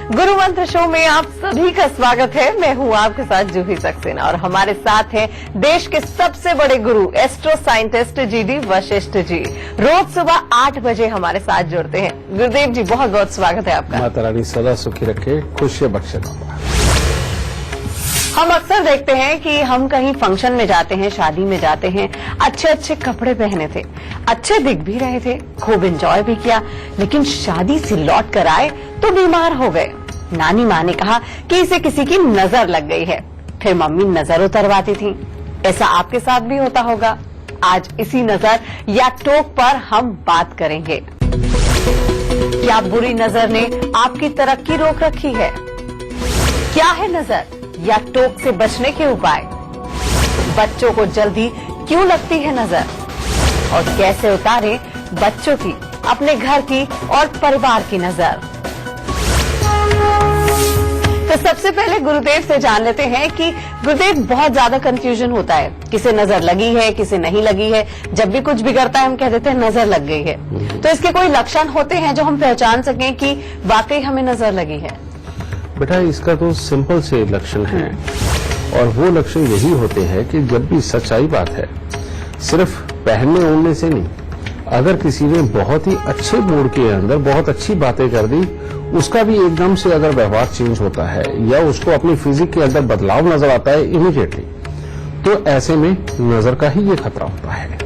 गुरु मंत्र शो में आप सभी का स्वागत है। मैं हूं आपके साथ जूही सक्सेना और हमारे साथ हैं देश के सबसे बड़े गुरु astro scientist GD Vashishtha ji. रोज सुबह 8 बजे हमारे साथ जुड़ते हैं। गुरुदेव जी, बहुत बहुत स्वागत है आपका। माता रानी सदा सुखी रखे, खुशियां बख्शे। हम अक्सर देखते हैं कि हम कहीं फंक्शन में जाते हैं, शादी में जाते हैं, अच्छे अच्छे कपड़े पहने थे, अच्छे दिख भी रहे थे, खूब एंजॉय भी किया, लेकिन शादी से लौट कर आए तो बीमार हो गए। नानी माँ ने कहा कि इसे किसी की नजर लग गई है, फिर मम्मी नजर उतरवाती थी। ऐसा आपके साथ भी होता होगा। आज इसी नजर या टोक पर हम बात करेंगे। क्या बुरी नजर ने आपकी तरक्की रोक रखी है? क्या है नजर या टोक से बचने के उपाय? बच्चों को जल्दी क्यों लगती है नजर और कैसे उतारें बच्चों की, अपने घर की और परिवार की नजर? तो सबसे पहले गुरुदेव से जान लेते हैं कि गुरुदेव, बहुत ज्यादा कंफ्यूजन होता है, किसे नजर लगी है, किसे नहीं लगी है। जब भी कुछ बिगड़ता है हम कह देते हैं नजर लग गई है। तो इसके कोई लक्षण होते हैं जो हम पहचान सकें कि वाकई हमें नजर लगी है? बेटा, इसका तो सिंपल से लक्षण है और वो लक्षण यही होते हैं कि जब भी सच्चाई बात है, सिर्फ पहनने ओढ़ने से नहीं, अगर किसी ने बहुत ही अच्छे मूड के अंदर बहुत अच्छी बातें कर दी, उसका भी एकदम से अगर व्यवहार चेंज होता है या उसको अपनी फिजिक के अंदर बदलाव नजर आता है इमीडिएटली, तो ऐसे में नजर का ही ये खतरा होता है।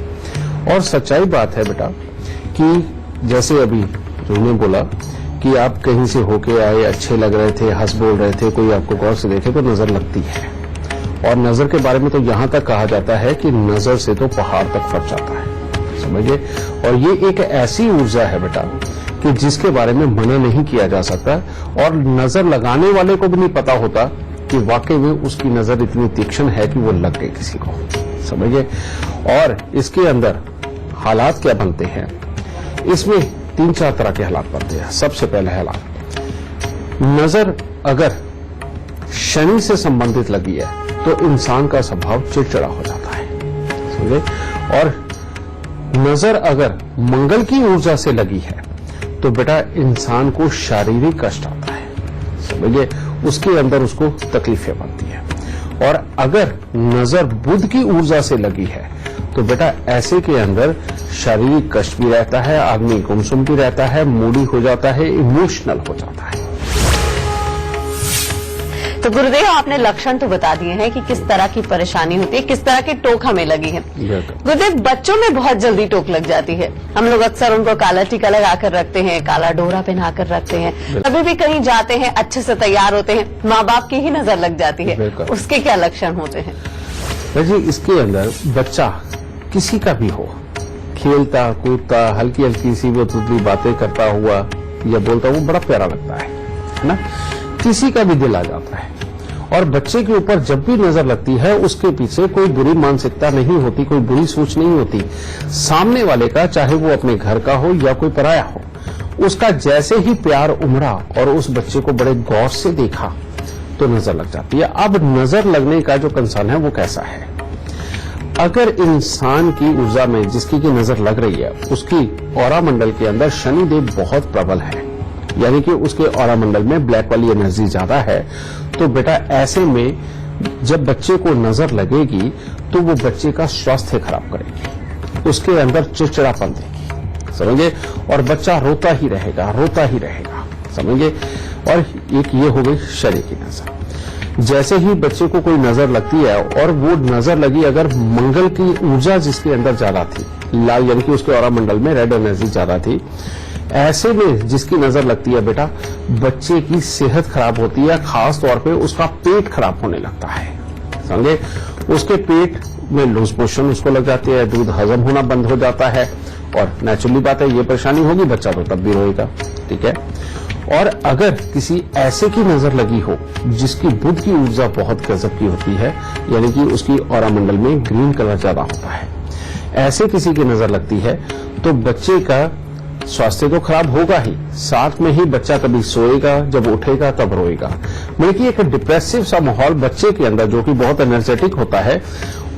और सच्चाई बात है बेटा कि जैसे अभी उन्होंने बोला कि आप कहीं से होके आए, अच्छे लग रहे थे, हंस बोल रहे थे, कोई आपको गौर से देखे तो नजर लगती है। और नजर के बारे में तो यहां तक कहा जाता है कि नजर से तो पहाड़ तक फट जाता है, समझिए। और ये एक ऐसी ऊर्जा है बेटा कि जिसके बारे में मना नहीं किया जा सकता और नजर लगाने वाले को भी नहीं पता होता कि वाकई में उसकी नजर इतनी तीक्ष्ण है कि वो लग गई किसी को, समझिए। और इसके अंदर हालात क्या बनते हैं, इसमें 3-4 तरह के हालात बनते हैं। सबसे पहले हालात, नजर अगर शनि से संबंधित लगी है तो इंसान का स्वभाव चिड़चिड़ा हो जाता है, समझे। और नजर अगर मंगल की ऊर्जा से लगी है तो बेटा इंसान को शारीरिक कष्ट आता है, समझिए, उसके अंदर उसको तकलीफें बनती है। और अगर नजर बुध की ऊर्जा से लगी है तो बेटा ऐसे के अंदर शारीरिक कष्ट भी रहता है, आदमी गुमसुम भी रहता है, मूडी हो जाता है, इमोशनल हो जाता है। तो गुरुदेव, आपने लक्षण तो बता दिए हैं कि किस तरह की परेशानी होती है, किस तरह की टोक हमें लगी है। गुरुदेव, बच्चों में बहुत जल्दी टोक लग जाती है। हम लोग अक्सर उनको काला टीका लगा कर रखते हैं, काला डोरा पहना कर रखते हैं, कभी भी कहीं जाते हैं अच्छे से तैयार होते हैं, माँ बाप की ही नजर लग जाती है। उसके क्या लक्षण होते हैं? जी, इसके अंदर बच्चा किसी का भी हो, खेलता कूदता, हल्की हल्की सी वो तुतली बातें करता हुआ या बोलता हुआ, बड़ा प्यारा लगता है ना, किसी का भी दिल आ जाता है। और बच्चे के ऊपर जब भी नजर लगती है उसके पीछे कोई बुरी मानसिकता नहीं होती, कोई बुरी सोच नहीं होती। सामने वाले का, चाहे वो अपने घर का हो या कोई पराया हो, उसका जैसे ही प्यार उमड़ा और उस बच्चे को बड़े गौर से देखा तो नजर लग जाती है। अब नजर लगने का जो कंसर्न है वो कैसा है, अगर इंसान की ऊर्जा में जिसकी की नजर लग रही है उसकी ऑरा मंडल के अंदर शनिदेव बहुत प्रबल है, यानी कि उसके ऑरा मंडल में ब्लैक वाली एनर्जी ज्यादा है, तो बेटा ऐसे में जब बच्चे को नजर लगेगी तो वो बच्चे का स्वास्थ्य खराब करेगी, उसके अंदर चिड़चिड़ापन देगी, समझे। और बच्चा रोता ही रहेगा, समझे। और एक ये हो गई शनि की नजर। जैसे ही बच्चे को कोई नजर लगती है और वो नजर लगी अगर मंगल की ऊर्जा जिसके अंदर ज्यादा थी, लाल यानी कि उसके ऑरा मंडल में रेड एनर्जी ज्यादा थी, ऐसे में जिसकी नजर लगती है बेटा, बच्चे की सेहत खराब होती है, खास तौर पे उसका पेट खराब होने लगता है, समझे। उसके पेट में लूज मोशन उसको लग जाती है, दूध हजम होना बंद हो जाता है और नेचुरली बात है ये परेशानी होगी, बच्चा तो तब भी रोएगा, ठीक है। और अगर किसी ऐसे की नजर लगी हो जिसकी बुध की ऊर्जा बहुत गजब की होती है, यानी कि उसकी ऑरा मंडल में ग्रीन कलर ज्यादा होता है, ऐसे किसी की नजर लगती है तो बच्चे का स्वास्थ्य तो खराब होगा ही, साथ में ही बच्चा कभी सोएगा, जब उठेगा तब रोएगा। बल्कि एक डिप्रेसिव सा माहौल बच्चे के अंदर, जो कि बहुत एनर्जेटिक होता है,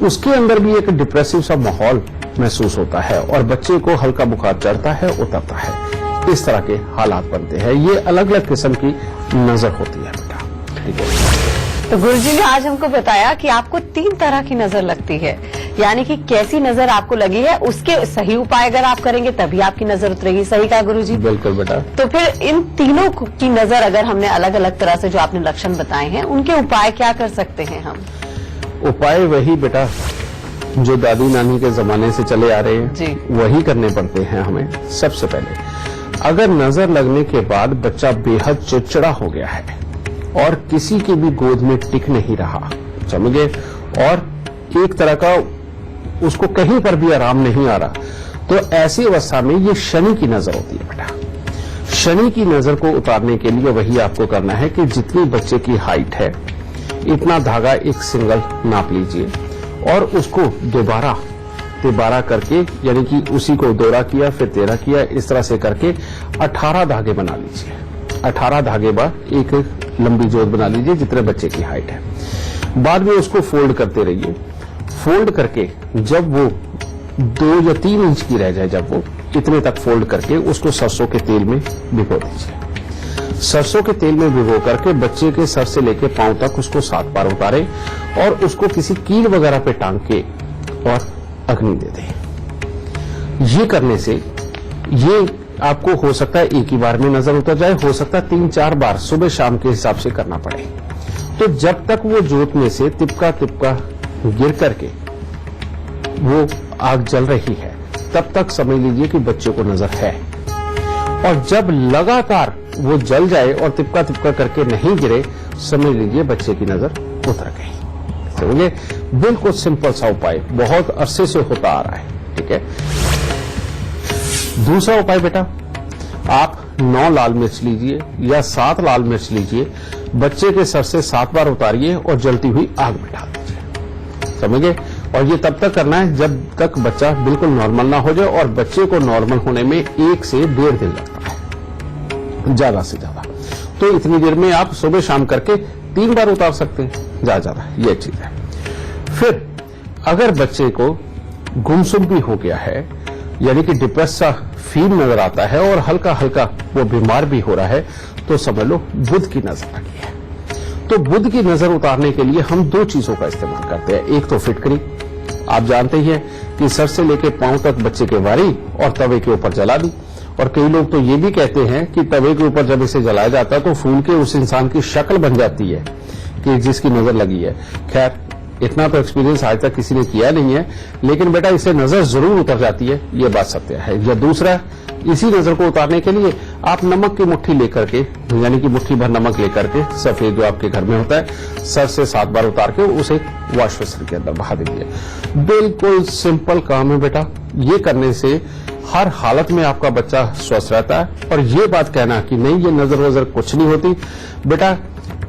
उसके अंदर भी एक डिप्रेसिव सा माहौल महसूस होता है और बच्चे को हल्का बुखार चढ़ता है, उतरता है। इस तरह के हालात बनते हैं। ये अलग अलग किस्म की नजर होती है बेटा, ठीक है। तो गुरुजी ने आज हमको बताया कि आपको 3 तरह की नजर लगती है, यानी कि कैसी नजर आपको लगी है उसके सही उपाय अगर आप करेंगे तभी आपकी नजर उतरेगी। सही कहा गुरुजी? बिल्कुल बेटा। तो फिर इन तीनों की नजर अगर हमने अलग अलग तरह से जो आपने लक्षण बताए हैं उनके उपाय क्या कर सकते हैं हम? उपाय वही बेटा जो दादी नानी के जमाने से चले आ रहे हैं, जी। वही करने पड़ते हैं हमें। सबसे पहले अगर नजर लगने के बाद बच्चा बेहद चिड़चिड़ा हो गया है और किसी की भी गोद में टिक नहीं रहा, समझे, और एक तरह का उसको कहीं पर भी आराम नहीं आ रहा, तो ऐसी अवस्था में ये शनि की नजर होती है बेटा। शनि की नजर को उतारने के लिए वही आपको करना है कि जितनी बच्चे की हाइट है इतना धागा एक सिंगल नाप लीजिए और उसको दोबारा करके, यानी कि उसी को दोहरा किया फिर 13 किया, इस तरह से करके 18 धागे बना लीजिए। 18 धागे बाद एक लंबी जोत बना लीजिए जितने बच्चे की हाइट है। बाद में उसको फोल्ड करते रहिए। फोल्ड करके जब वो 2 या 3 इंच की रह जाए, जब वो इतने तक फोल्ड करके उसको सरसों के तेल में भिगो दीजिए। सरसों के तेल में भिगो करके बच्चे के सर से लेकर पांव तक उसको 7 बार उतारे और उसको किसी कील वगैरह पे टांग के और अग्नि दे दें। ये करने से ये आपको हो सकता है एक ही बार में नजर उतर जाए, हो सकता है 3-4 बार सुबह शाम के हिसाब से करना पड़े। तो जब तक वो जोत में से तिपका गिर करके वो आग जल रही है तब तक समझ लीजिए कि बच्चे को नजर है, और जब लगातार वो जल जाए और तिपका करके नहीं गिरे, समझ लीजिए बच्चे की नजर उतर गई। समझे? बिल्कुल सिंपल सा उपाय, बहुत अरसे से होता आ रहा है, ठीक है। दूसरा उपाय बेटा, आप 9 लाल मिर्च लीजिए या 7 लाल मिर्च लीजिए, बच्चे के सर से 7 बार उतारिए और जलती हुई आग में डाल दीजिए। समझे? और ये तब तक करना है जब तक बच्चा बिल्कुल नॉर्मल ना हो जाए, और बच्चे को नॉर्मल होने में 1 से 1.5 दिन लगता है, ज्यादा से ज्यादा। तो इतनी देर में आप सुबह शाम करके 3 बार उतार सकते हैं, ज्यादा ये चीज है। फिर अगर बच्चे को गुमसुम भी हो गया है, यानी कि डिप्रेस सा फील नजर आता है और हल्का हल्का वो बीमार भी हो रहा है, तो समझ लो बुध की नजर लगी है। तो बुध की नजर उतारने के लिए हम 2 चीजों का इस्तेमाल करते हैं। एक तो फिटकरी, आप जानते ही हैं कि सर से लेकर पांव तक बच्चे के वारी और तवे के ऊपर जला दी। और कई लोग तो ये भी कहते हैं कि तवे के ऊपर जब इसे जलाया जाता है तो फूल के उस इंसान की शक्ल बन जाती है कि जिसकी नजर लगी है। खैर, इतना तो एक्सपीरियंस आज तक किसी ने किया नहीं है, लेकिन बेटा इससे नजर जरूर उतर जाती है, ये बात सत्य है। या दूसरा, इसी नजर को उतारने के लिए आप नमक की मुट्ठी लेकर के, यानी कि मुट्ठी भर नमक लेकर के, सफेद जो आपके घर में होता है, सर से 7 बार उतार के उसे वॉश बेसिन के अंदर बहा दीजिए। बिल्कुल सिंपल काम है बेटा। ये करने से हर हालत में आपका बच्चा स्वस्थ रहता है। और ये बात कहना कि नहीं ये नजर वजर कुछ नहीं होती, बेटा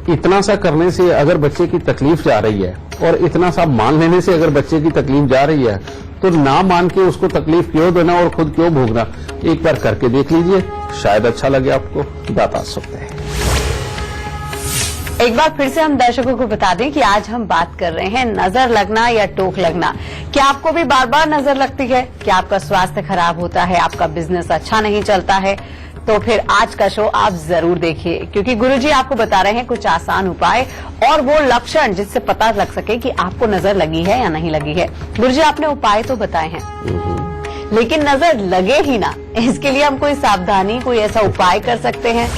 इतना सा करने से अगर बच्चे की तकलीफ जा रही है और इतना सा मान लेने से अगर बच्चे की तकलीफ जा रही है, तो ना मान के उसको तकलीफ क्यों देना और खुद क्यों भोगना। एक बार करके देख लीजिए, शायद अच्छा लगे आपको, बता सकते हैं। एक बार फिर से हम दर्शकों को बता दें कि आज हम बात कर रहे हैं नजर लगना या टोक लगना। क्या आपको भी बार बार नजर लगती है? क्या आपका स्वास्थ्य खराब होता है? आपका बिजनेस अच्छा नहीं चलता है? तो फिर आज का शो आप जरूर देखिए, क्योंकि गुरुजी आपको बता रहे हैं कुछ आसान उपाय और वो लक्षण जिससे पता लग सके कि आपको नजर लगी है या नहीं लगी है। गुरुजी आपने उपाय तो बताए हैं, लेकिन नजर लगे ही ना, इसके लिए हम कोई सावधानी, कोई ऐसा उपाय कर सकते हैं?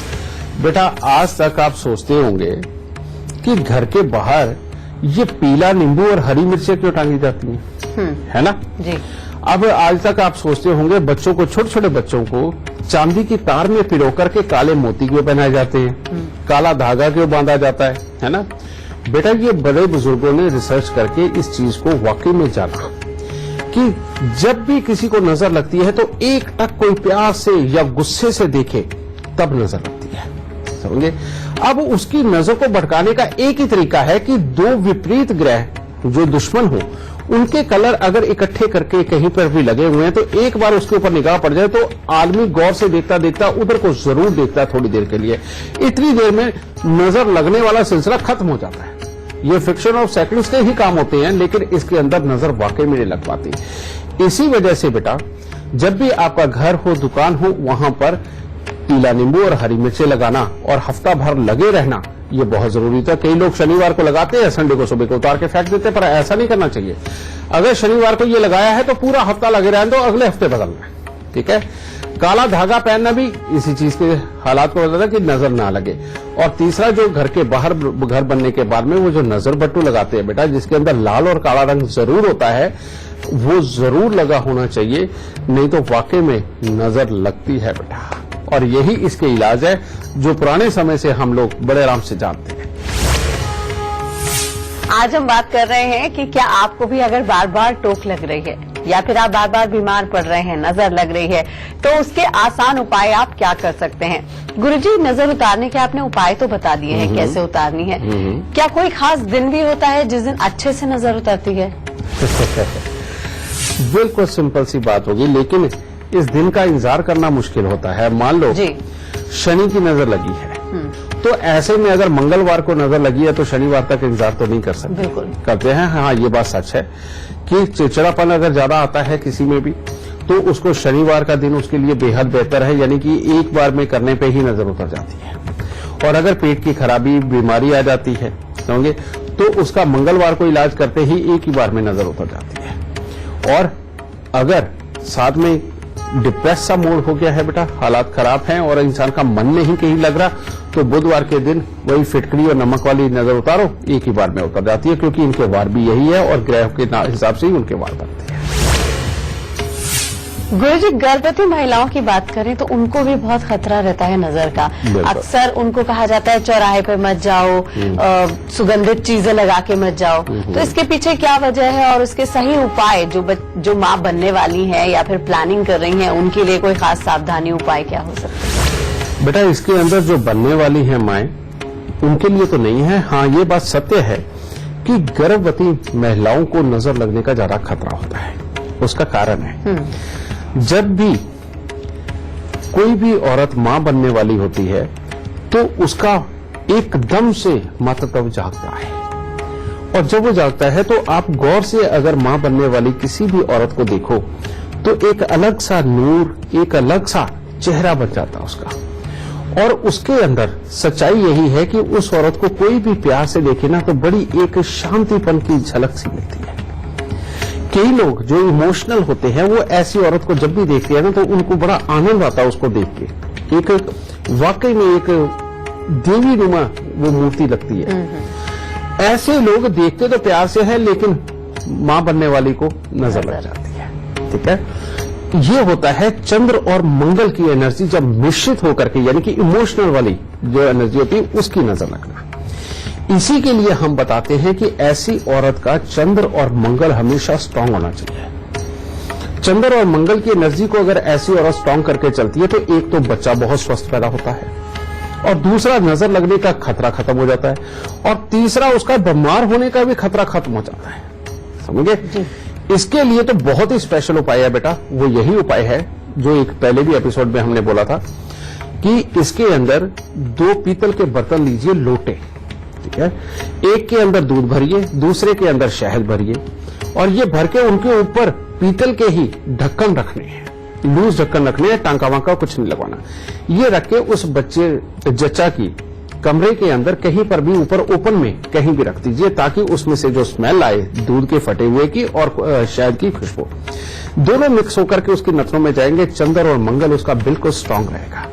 बेटा आज तक आप सोचते होंगे कि घर के बाहर ये पीला नींबू और हरी मिर्चें क्यों टांगी जाती हैं, है ना जी। अब आज तक आप सोचते होंगे बच्चों को, छोटे छोटे बच्चों को चांदी की तार में पिरो करके काले मोती क्यों पहनाए जाते हैं, काला धागा क्यों बांधा जाता है ना। बेटा ये बड़े बुजुर्गों ने रिसर्च करके इस चीज को वाकई में जाना कि जब भी किसी को नजर लगती है तो एक टक कोई प्यार से या गुस्से से देखे तब नजर लगती है, समझे। अब उसकी नजर को भटकाने का एक ही तरीका है कि 2 विपरीत ग्रह जो दुश्मन हो उनके कलर अगर इकट्ठे करके कहीं पर भी लगे हुए हैं तो एक बार उसके ऊपर निगाह पड़ जाए तो आदमी गौर से देखता देखता उधर को जरूर देखता है थोड़ी देर के लिए। इतनी देर में नजर लगने वाला सिलसिला खत्म हो जाता है। ये फ्रिक्शन ऑफ सेकंड्स के ही काम होते हैं, लेकिन इसके अंदर नजर वाकई में नहीं लग पाती। इसी वजह से बेटा जब भी आपका घर हो, दुकान हो, वहां पर पीला नींबू और हरी मिर्चें लगाना और हफ्ता भर लगे रहना, ये बहुत जरूरी था। कई लोग शनिवार को लगाते हैं, संडे को सुबह को उतार के फेंक देते हैं, पर ऐसा नहीं करना चाहिए। अगर शनिवार को ये लगाया है तो पूरा हफ्ता लगे रहने दो, अगले हफ्ते बदलना है, ठीक है। काला धागा पहनना भी इसी चीज के हालात को बताता है कि नजर ना लगे। और तीसरा, जो घर के बाहर घर बनने के बाद में वो जो नजर बट्टू लगाते हैं बेटा, जिसके अंदर लाल और काला रंग जरूर होता है, वो जरूर लगा होना चाहिए, नहीं तो वाकई में नजर लगती है बेटा। और यही इसके इलाज है जो पुराने समय से हम लोग बड़े आराम से जानते हैं। आज हम बात कर रहे हैं कि क्या आपको भी अगर बार बार टोक लग रही है या फिर आप बार बार बीमार पड़ रहे हैं, नजर लग रही है, तो उसके आसान उपाय आप क्या कर सकते हैं। गुरुजी, नजर उतारने के आपने उपाय तो बता दिए हैं कैसे उतारनी है, क्या कोई खास दिन भी होता है जिस दिन अच्छे से नजर उतरती है? बिल्कुल सिंपल सी बात होगी, लेकिन इस दिन का इंतजार करना मुश्किल होता है। मान लो शनि की नजर लगी है, तो ऐसे में अगर मंगलवार को नजर लगी है तो शनिवार तक इंतजार तो नहीं कर सकते। बिल्कुल करते हैं। हाँ, ये बात सच है कि चिड़चिड़ापन अगर ज्यादा आता है किसी में भी, तो उसको शनिवार का दिन उसके लिए बेहद बेहतर है, यानी कि एक बार में करने पे ही नजर उतर जाती है। और अगर पेट की खराबी, बीमारी आ जाती है, समझे, तो उसका मंगलवार को इलाज करते ही एक ही बार में नजर उतर जाती है। और अगर साथ में डिप्रेस सा मूड हो गया है बेटा, हालात खराब हैं और इंसान का मन नहीं कहीं लग रहा, तो बुधवार के दिन वही फिटकरी और नमक वाली नजर उतारो, एक ही बार में उतर जाती है, क्योंकि इनके वार भी यही है और ग्रह के हिसाब से ही उनके वार बनते हैं। गुरुजी, गर्भवती महिलाओं की बात करें तो उनको भी बहुत खतरा रहता है नजर का। अक्सर उनको कहा जाता है चौराहे पे मत जाओ, सुगंधित चीजें लगा के मत जाओ, तो इसके पीछे क्या वजह है और उसके सही उपाय जो माँ बनने वाली है या फिर प्लानिंग कर रही है, उनके लिए कोई खास सावधानी उपाय क्या हो सकता है? बेटा, इसके अंदर जो बनने वाली है माएं, उनके लिए तो नहीं है। हाँ, ये बात सत्य है कि गर्भवती महिलाओं को नजर लगने का ज्यादा खतरा होता है। उसका कारण है, जब भी कोई भी औरत मां बनने वाली होती है तो उसका एकदम से मातृत्व जागता है, और जब वो जागता है तो आप गौर से अगर मां बनने वाली किसी भी औरत को देखो तो एक अलग सा नूर, एक अलग सा चेहरा बन जाता है उसका। और उसके अंदर सच्चाई यही है कि उस औरत को कोई भी प्यार से देखे ना तो बड़ी एक शांतिपन की झलक सी मिलती है। कई लोग जो इमोशनल होते हैं वो ऐसी औरत को जब भी देखते हैं ना तो उनको बड़ा आनंद आता है उसको देख के। एक वाकई में एक देवी नुमा वो मूर्ति लगती है। ऐसे लोग देखते तो प्यार से है, लेकिन मां बनने वाली को नजर लग जाती है, ठीक है। ये होता है चंद्र और मंगल की एनर्जी जब मिश्रित होकर के, यानी कि इमोशनल वाली जो एनर्जी होती है उसकी नजर लगना। इसी के लिए हम बताते हैं कि ऐसी औरत का चंद्र और मंगल हमेशा स्ट्रांग होना चाहिए। चंद्र और मंगल की एनर्जी को अगर ऐसी औरत स्ट्रांग करके चलती है तो एक तो बच्चा बहुत स्वस्थ पैदा होता है, और दूसरा नजर लगने का खतरा खत्म हो जाता है, और तीसरा उसका बीमार होने का भी खतरा खत्म हो जाता है। समझे? इसके लिए तो बहुत ही स्पेशल उपाय है बेटा। वो यही उपाय है जो एक पहले भी एपिसोड में हमने बोला था कि इसके अंदर 2 पीतल के बर्तन लीजिए, लोटे, ठीक है। एक के अंदर दूध भरिए, दूसरे के अंदर शहद भरिए, और ये भर के उनके ऊपर पीतल के ही ढक्कन रखने हैं, लूज ढक्कन रखने हैं, टांका वांका कुछ नहीं लगवाना। ये रख के उस बच्चे जच्चा की कमरे के अंदर कहीं पर भी ऊपर ओपन में कहीं भी रख दीजिए, ताकि उसमें से जो स्मेल आए दूध के फटे हुए की और शहद की खुशबू दोनों मिक्स होकर के उसकी नथनों में जाएंगे। चंद्र और मंगल उसका बिल्कुल स्ट्रांग रहेगा।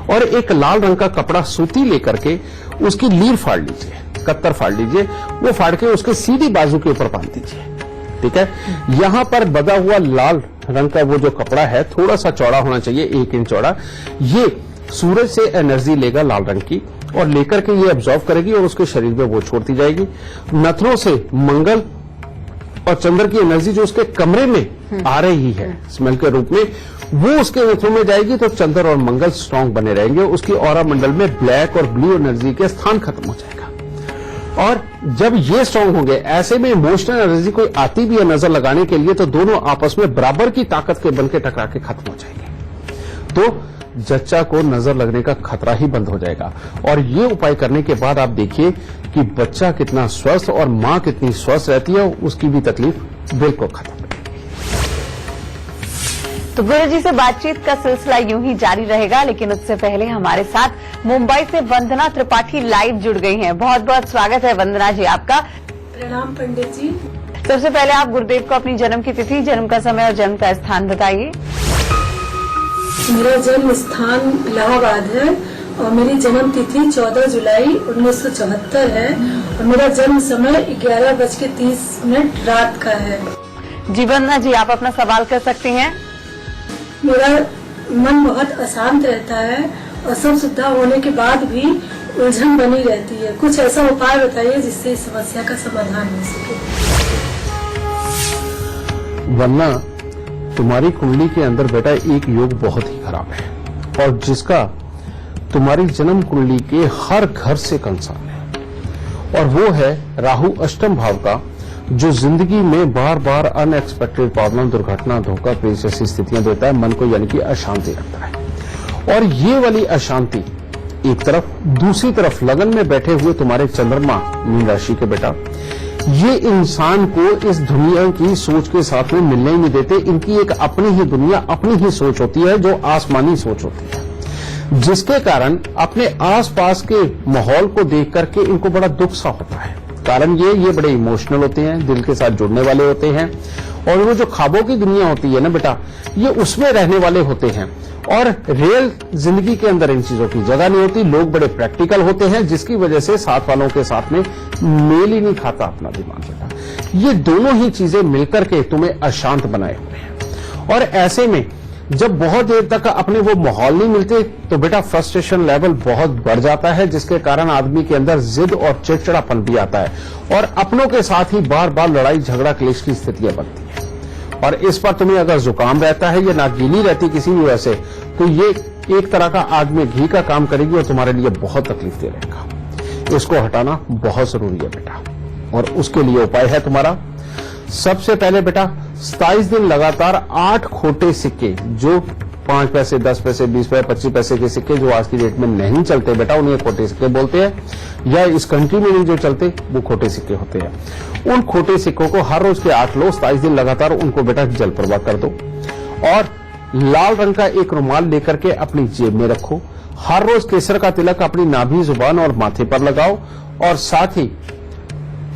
और एक लाल रंग का कपड़ा सूती लेकर के उसकी लीर फाड़ लीजिए, कत्तर फाड़ लीजिए, वो फाड़ के उसके सीधी बाजू के ऊपर बांध दीजिए, ठीक है। यहां पर बधा हुआ लाल रंग का वो जो कपड़ा है थोड़ा सा चौड़ा होना चाहिए, 1 इंच चौड़ा। ये सूरज से एनर्जी लेगा लाल रंग की, और लेकर के ये एब्जॉर्व करेगी और उसके शरीर में वो छोड़ती जाएगी। नथनों से मंगल और चंद्र की एनर्जी जो उसके कमरे में आ रही है स्मेल के रूप में, वो उसके नथनों में जाएगी, तो चंद्र और मंगल स्ट्रांग बने रहेंगे। उसकी ऑरा मंडल में ब्लैक और ब्लू एनर्जी के स्थान खत्म हो जाएगा। और जब ये स्ट्रांग होंगे, ऐसे में इमोशनल एनर्जी कोई आती भी है नजर लगाने के लिए, तो दोनों आपस में बराबर की ताकत के बनके टकरा के खत्म हो जाएंगे। तो जच्चा को नजर लगने का खतरा ही बंद हो जाएगा। और ये उपाय करने के बाद आप देखिए कि बच्चा कितना स्वस्थ और मां कितनी स्वस्थ रहती है, उसकी भी तकलीफ बिल्कुल खत्म। तो गुरु जी से बातचीत का सिलसिला यूं ही जारी रहेगा, लेकिन उससे पहले हमारे साथ मुंबई से वंदना त्रिपाठी लाइव जुड़ गई हैं। बहुत बहुत स्वागत है वंदना जी आपका। प्रणाम पंडित जी। सबसे पहले आप गुरुदेव को अपनी जन्म की तिथि, जन्म का समय और जन्म का स्थान बताइए। मेरा जन्म स्थान इलाहाबाद है और मेरी जन्म तिथि 14 जुलाई 1974 है और मेरा जन्म समय 11:30 रात का है। जी वंदना जी, आप अपना सवाल कर सकती हैं। मेरा मन बहुत अशांत रहता है और सब सुविधा होने के बाद भी उलझन बनी रहती है। कुछ ऐसा उपाय बताइए जिससे इस समस्या का समाधान हो सके। वरना तुम्हारी कुंडली के अंदर बेटा एक योग बहुत ही खराब है और जिसका तुम्हारी जन्म कुंडली के हर घर से कंसर्न है, और वो है राहु अष्टम भाव का, जो जिंदगी में बार बार अनएक्सपेक्टेड प्रॉब्लम, दुर्घटना, धोखा, पेश जैसी स्थितियां देता है, मन को यानी कि अशांति रखता है। और ये वाली अशांति एक तरफ, दूसरी तरफ लगन में बैठे हुए तुम्हारे चंद्रमा मीन राशि के बेटा, ये इंसान को इस दुनिया की सोच के साथ में मिलने ही नहीं देते। इनकी एक अपनी ही दुनिया, अपनी ही सोच होती है जो आसमानी सोच होती है, जिसके कारण अपने आसपास के माहौल को देख करके इनको बड़ा दुख सा होता है। कारण ये बड़े इमोशनल होते हैं, दिल के साथ जुड़ने वाले होते हैं, और वो जो ख्वाबों की दुनिया होती है ना बेटा, ये उसमें रहने वाले होते हैं और रियल जिंदगी के अंदर इन चीजों की जगह नहीं होती। लोग बड़े प्रैक्टिकल होते हैं, जिसकी वजह से साथ वालों के साथ में मेल ही नहीं खाता अपना दिमाग बेटा। ये दोनों ही चीजें मिलकर के तुम्हें अशांत बनाए हुए हैं, और ऐसे में जब बहुत देर तक अपने वो माहौल नहीं मिलते तो बेटा फ्रस्ट्रेशन लेवल बहुत बढ़ जाता है, जिसके कारण आदमी के अंदर जिद और चिड़चिड़ापन भी आता है और अपनों के साथ ही बार बार लड़ाई झगड़ा क्लेश की स्थितियां बनती हैं। और इस पर तुम्हें अगर जुकाम रहता है या नागीली रहती किसी भी वजह से, तो ये एक तरह का आग में घी का काम करेगी और तुम्हारे लिए बहुत तकलीफ दे रहेगा। इसको हटाना बहुत जरूरी है बेटा, और उसके लिए उपाय है तुम्हारा। सबसे पहले बेटा 27 दिन लगातार 8 खोटे सिक्के, जो 5 पैसे, 10 पैसे, 20 पैसे, 25 पैसे के सिक्के जो आज की डेट में नहीं चलते बेटा, उन्हें खोटे सिक्के बोलते हैं, या इस कंट्री में नहीं जो चलते वो खोटे सिक्के होते हैं। उन खोटे सिक्कों को हर रोज के 8 लो, 27 दिन लगातार उनको बेटा जल प्रवाह कर दो, और लाल रंग का एक रुमाल लेकर के अपनी जेब में रखो। हर रोज केसर का तिलक अपनी नाभि, जुबान और माथे पर लगाओ, और साथ ही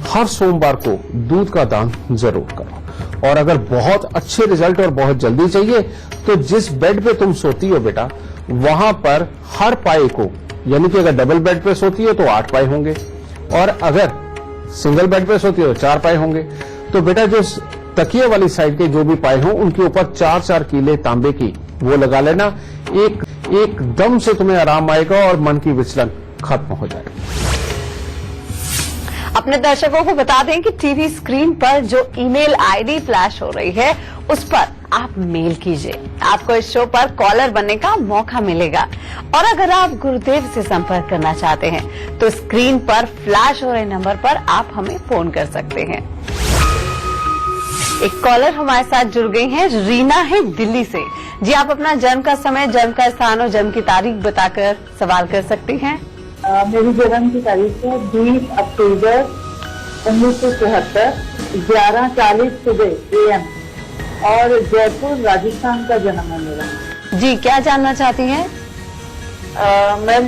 हर सोमवार को दूध का दान जरूर करो। और अगर बहुत अच्छे रिजल्ट और बहुत जल्दी चाहिए तो जिस बेड पे तुम सोती हो बेटा, वहां पर हर पाए को, यानी कि अगर डबल बेड पे सोती हो तो 8 पाए होंगे, और अगर सिंगल बेड पे सोती हो तो 4 पाए होंगे। तो बेटा जो तकिए वाली साइड के जो भी पाए हों, उनके ऊपर 4-4 कीले तांबे की वो लगा लेना। एकदम से तुम्हें आराम आएगा और मन की विचलन खत्म हो जाएगी। अपने दर्शकों को बता दें कि टीवी स्क्रीन पर जो ईमेल आईडी फ्लैश हो रही है उस पर आप मेल कीजिए। आपको इस शो पर कॉलर बनने का मौका मिलेगा, और अगर आप गुरुदेव से संपर्क करना चाहते हैं तो स्क्रीन पर फ्लैश हो रहे नंबर पर आप हमें फोन कर सकते हैं। एक कॉलर हमारे साथ जुड़ गई हैं, रीना है दिल्ली से। जी, आप अपना जन्म का समय, जन्म का स्थान और जन्म की तारीख बताकर सवाल कर सकती हैं। मेरी जन्म की तारीख है 20 अक्टूबर 1974, 11:40 सुबह AM, और जयपुर राजस्थान का जन्म है मेरा। जी, क्या जानना चाहती हैं? मैम,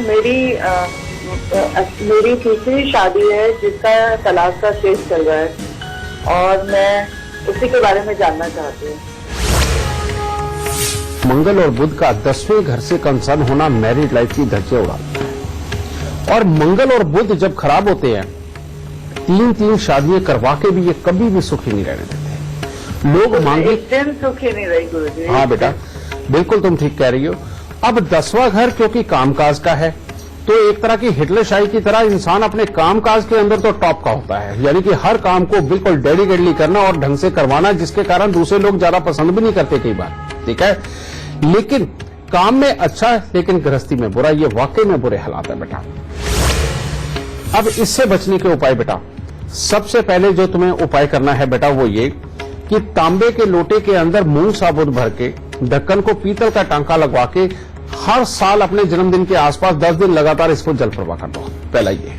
मेरी तीसरी शादी है जिसका तलाक का केस चल रहा है, और मैं उसी के बारे में जानना चाहती हूँ। मंगल और बुध का 10वें घर से कंसर्न होना मैरिड लाइफ की धज्जियां उड़ाता है, और मंगल और बुध जब खराब होते हैं, 3-3 शादियां करवा के भी ये कभी भी सुखी नहीं रहने देते। लोग मांगे, एक दिन सुखी नहीं रही गुरुजी। हाँ बेटा, बिल्कुल तुम ठीक कह रही हो। अब 10वां घर क्योंकि कामकाज का है, तो एक तरह की हिटलरशाही की तरह इंसान अपने कामकाज के अंदर तो टॉप का होता है, यानी कि हर काम को बिल्कुल डेडिकेटली करना और ढंग से करवाना, जिसके कारण दूसरे लोग ज्यादा पसंद भी नहीं करते कई बार, ठीक है। लेकिन काम में अच्छा है लेकिन गृहस्थी में बुरा, ये वाकई में बुरे हालात है बेटा। अब इससे बचने के उपाय बेटा, सबसे पहले जो तुम्हें उपाय करना है बेटा वो ये कि तांबे के लोटे के अंदर मूंग साबुत भर के ढक्कन को पीतल का टांका लगवा के हर साल अपने जन्मदिन के आसपास 10 दिन लगातार इसको जल प्रवाह कर दो। पहला ये।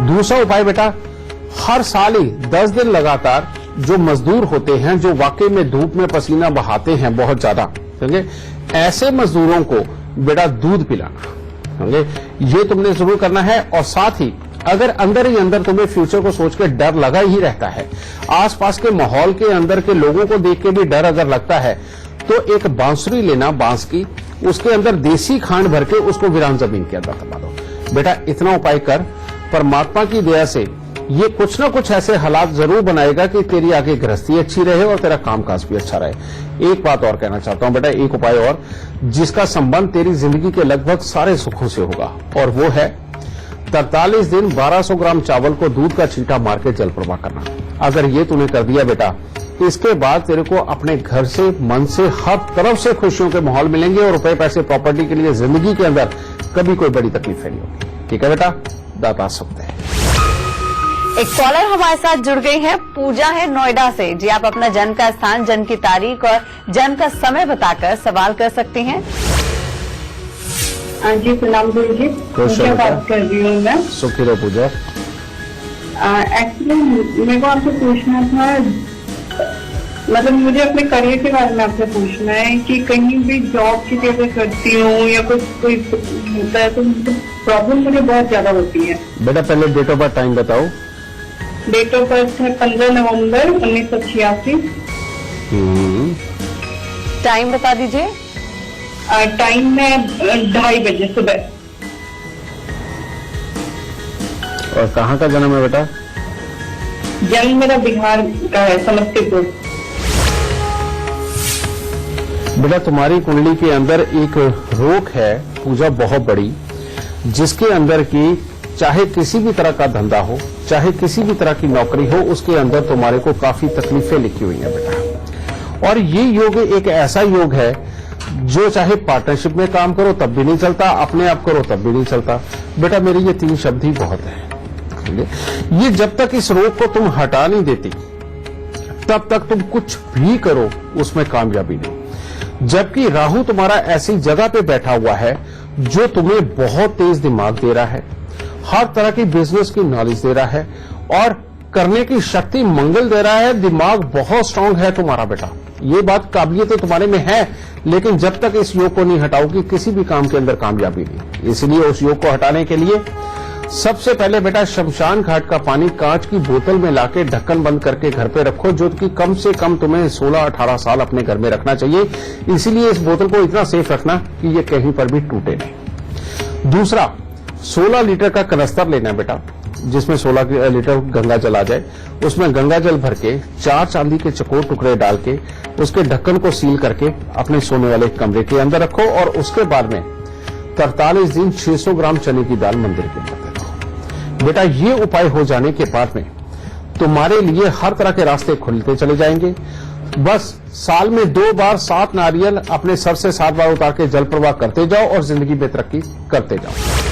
दूसरा उपाय बेटा, हर साल ही 10 दिन लगातार जो मजदूर होते हैं, जो वाकई में धूप में पसीना बहाते हैं बहुत ज्यादा, समझे। ऐसे मजदूरों को बेटा दूध पिलाना, समझे, ये तुमने जरूर करना है। और साथ ही अगर अंदर ही अंदर तुम्हें फ्यूचर को सोच के डर लगा ही रहता है, आसपास के माहौल के अंदर के लोगों को देख के भी डर अगर लगता है, तो एक बांसुरी लेना बांस की, उसके अंदर देसी खांड भर के उसको वीरान जमीन के अंदर दबा दो। बेटा इतना उपाय कर, परमात्मा की दया से ये कुछ ना कुछ ऐसे हालात जरूर बनाएगा कि तेरी आगे गृहस्थी अच्छी रहे और तेरा कामकाज भी अच्छा रहे। एक बात और कहना चाहता हूं बेटा, एक उपाय और जिसका संबंध तेरी जिंदगी के लगभग सारे सुखों से होगा, और वो है 43 दिन 1200 ग्राम चावल को दूध का छींटा मार के जल प्रवाह करना। अगर ये तूने कर दिया बेटा, इसके बाद तेरे को अपने घर से, मन से, हर तरफ से खुशियों के माहौल मिलेंगे और रुपए पैसे प्रॉपर्टी के लिए जिंदगी के अंदर कभी कोई बड़ी तकलीफ नहीं होगी। ठीक है बेटा, दाता सकते हैं। एक कॉलर हमारे साथ जुड़ गई हैं, पूजा है नोएडा से। जी, आप अपना जन्म का स्थान, जन्म की तारीख और जन्म का समय बताकर सवाल कर सकती हैं। हाँ जी, प्रणाम गुरु जी। पूजा बात कर रही हूँ मैं। सुखी रहो पूजा। एक्चुअली मेरे को आपसे पूछना था, मतलब मुझे अपने करियर के बारे में आपसे पूछना है कि कहीं भी जॉब की जगह करती हूँ या कुछ कोई होता है तो प्रॉब्लम मुझे बहुत ज्यादा होती है। बेटा पहले डेट ऑफ बर्थ टाइम बताओ। डेट ऑफ बर्थ है 15 नवंबर 1986। टाइम बता दीजिए। टाइम है 2:30 बजे सुबह। और कहाँ का जन्म है बेटा? जन्म मेरा बिहार का है, समस्तीपुर। बेटा तुम्हारी कुंडली के अंदर एक रोक है पूजा बहुत बड़ी, जिसके अंदर की चाहे किसी भी तरह का धंधा हो, चाहे किसी भी तरह की नौकरी हो, उसके अंदर तुम्हारे को काफी तकलीफें लिखी हुई हैं बेटा। और ये योग एक ऐसा योग है जो चाहे पार्टनरशिप में काम करो तब भी नहीं चलता, अपने आप करो तब भी नहीं चलता। बेटा मेरे ये 3 शब्द ही बहुत है। ये जब तक इस रोग को तुम हटा नहीं देती तब तक तुम कुछ भी करो उसमें कामयाबी नहीं। जबकि राहु तुम्हारा ऐसी जगह पे बैठा हुआ है जो तुम्हें बहुत तेज दिमाग दे रहा है, हर तरह की बिजनेस की नॉलेज दे रहा है और करने की शक्ति मंगल दे रहा है। दिमाग बहुत स्ट्रांग है तुम्हारा बेटा, ये बात काबिलियत तुम्हारे में है, लेकिन जब तक इस योग को नहीं हटाओगी किसी भी काम के अंदर कामयाबी नहीं। इसलिए उस योग को हटाने के लिए सबसे पहले बेटा शमशान घाट का पानी कांच की बोतल में लाके ढक्कन बंद करके घर पे रखो, जो कि कम से कम तुम्हें 16-18 साल अपने घर में रखना चाहिए। इसीलिए इस बोतल को इतना सेफ रखना कि ये कहीं पर भी टूटे नहीं। दूसरा, 16 लीटर का कनस्तर लेना है बेटा, जिसमें 16 लीटर गंगा जल आ जाए। उसमें गंगा जल भर के 4 चांदी के चकोर टुकड़े डाल के उसके ढक्कन को सील करके अपने सोने वाले कमरे के अंदर रखो और उसके बाद में 43 दिन 600 ग्राम चने की दाल मंदिर के अंदर दे दो। बेटा ये उपाय हो जाने के बाद में तुम्हारे लिए हर तरह के रास्ते खुलते चले जाएंगे। बस साल में 2 बार 7 नारियल अपने सर से 7 बार उतार के जल प्रवाह करते जाओ और जिंदगी में तरक्की करते जाओ।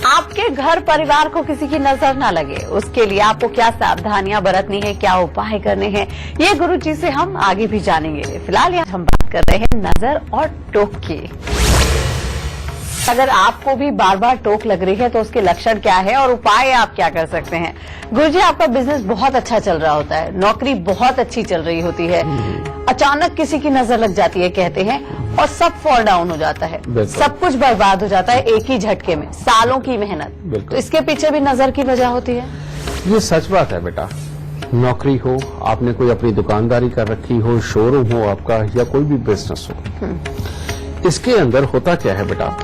आपके घर परिवार को किसी की नजर ना लगे, उसके लिए आपको क्या सावधानियां बरतनी है, क्या उपाय करने हैं, ये गुरु जी से हम आगे भी जानेंगे। फिलहाल यहाँ हम बात कर रहे हैं नजर और टोक की। अगर आपको भी बार बार टोक लग रही है तो उसके लक्षण क्या है और उपाय आप क्या कर सकते हैं? गुरुजी, आपका बिजनेस बहुत अच्छा चल रहा होता है, नौकरी बहुत अच्छी चल रही होती है, अचानक किसी की नजर लग जाती है कहते हैं और सब फॉल डाउन हो जाता है, सब कुछ बर्बाद हो जाता है एक ही झटके में, सालों की मेहनत। तो इसके पीछे भी नजर की वजह होती है। ये सच बात है बेटा। नौकरी हो, आपने कोई अपनी दुकानदारी कर रखी हो, शोरूम हो आपका, या कोई भी बिजनेस हो, इसके अंदर होता क्या है बेटा,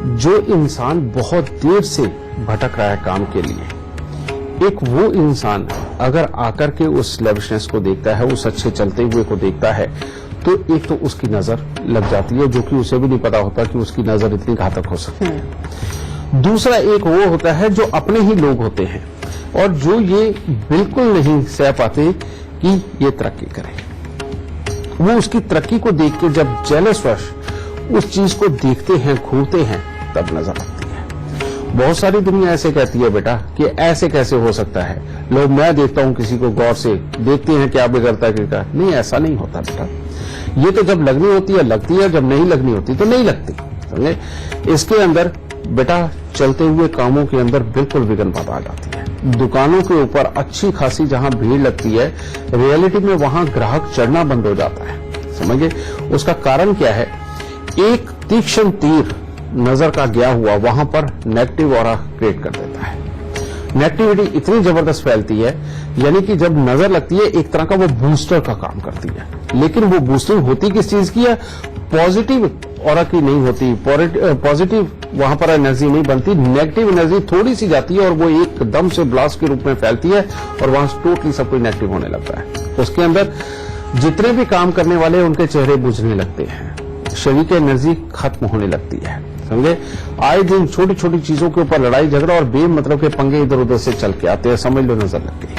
जो इंसान बहुत देर से भटक रहा है काम के लिए, एक वो इंसान अगर आकर के उस लेविशनेस को देखता है, उस अच्छे चलते हुए को देखता है, तो एक तो उसकी नजर लग जाती है, जो कि उसे भी नहीं पता होता कि उसकी नजर इतनी घातक हो सकती है। दूसरा एक वो होता है जो अपने ही लोग होते हैं और जो ये बिल्कुल नहीं सह पाते कि ये तरक्की करे। वो उसकी तरक्की को देख के जब जेलस वश उस चीज को देखते हैं, घूरते हैं, तब नजर आती है। बहुत सारी दुनिया ऐसे कहती है बेटा कि ऐसे कैसे हो सकता है, लोग, मैं देखता हूं किसी को गौर से, देखते हैं क्या बिगड़ता है क्या। नहीं, ऐसा नहीं होता बेटा। ये तो जब लगनी होती है लगती है, जब नहीं लगनी होती तो नहीं लगती, समझे। इसके अंदर बेटा चलते हुए कामों के अंदर बिल्कुल विघ्न बाधा आ जाती है। दुकानों के ऊपर अच्छी खासी जहां भीड़ लगती है, रियलिटी में वहां ग्राहक चढ़ना बंद हो जाता है, समझिए उसका कारण क्या है, एक तीक्ष्ण तीर नजर का गया हुआ वहां पर नेगेटिव ऑरा क्रिएट कर देता है। नेगेटिविटी इतनी जबरदस्त फैलती है, यानी कि जब नजर लगती है एक तरह का वो बूस्टर का काम करती है, लेकिन वो बूस्टिंग होती किस चीज की है, पॉजिटिव ऑरा की नहीं होती, पॉजिटिव वहां पर एनर्जी नहीं बनती, नेगेटिव एनर्जी थोड़ी सी जाती है और वो एकदम से ब्लास्ट के रूप में फैलती है और वहां टोटली सब कुछ नेगेटिव होने लगता है। उसके अंदर जितने भी काम करने वाले उनके चेहरे बुझने लगते हैं, शरीर की एनर्जी खत्म होने लगती है, समझे। आए दिन छोटी छोटी चीजों के ऊपर लड़ाई झगड़ा और बेमतलब के पंगे इधर उधर से चल के आते हैं, समझ लो नजर लग गई।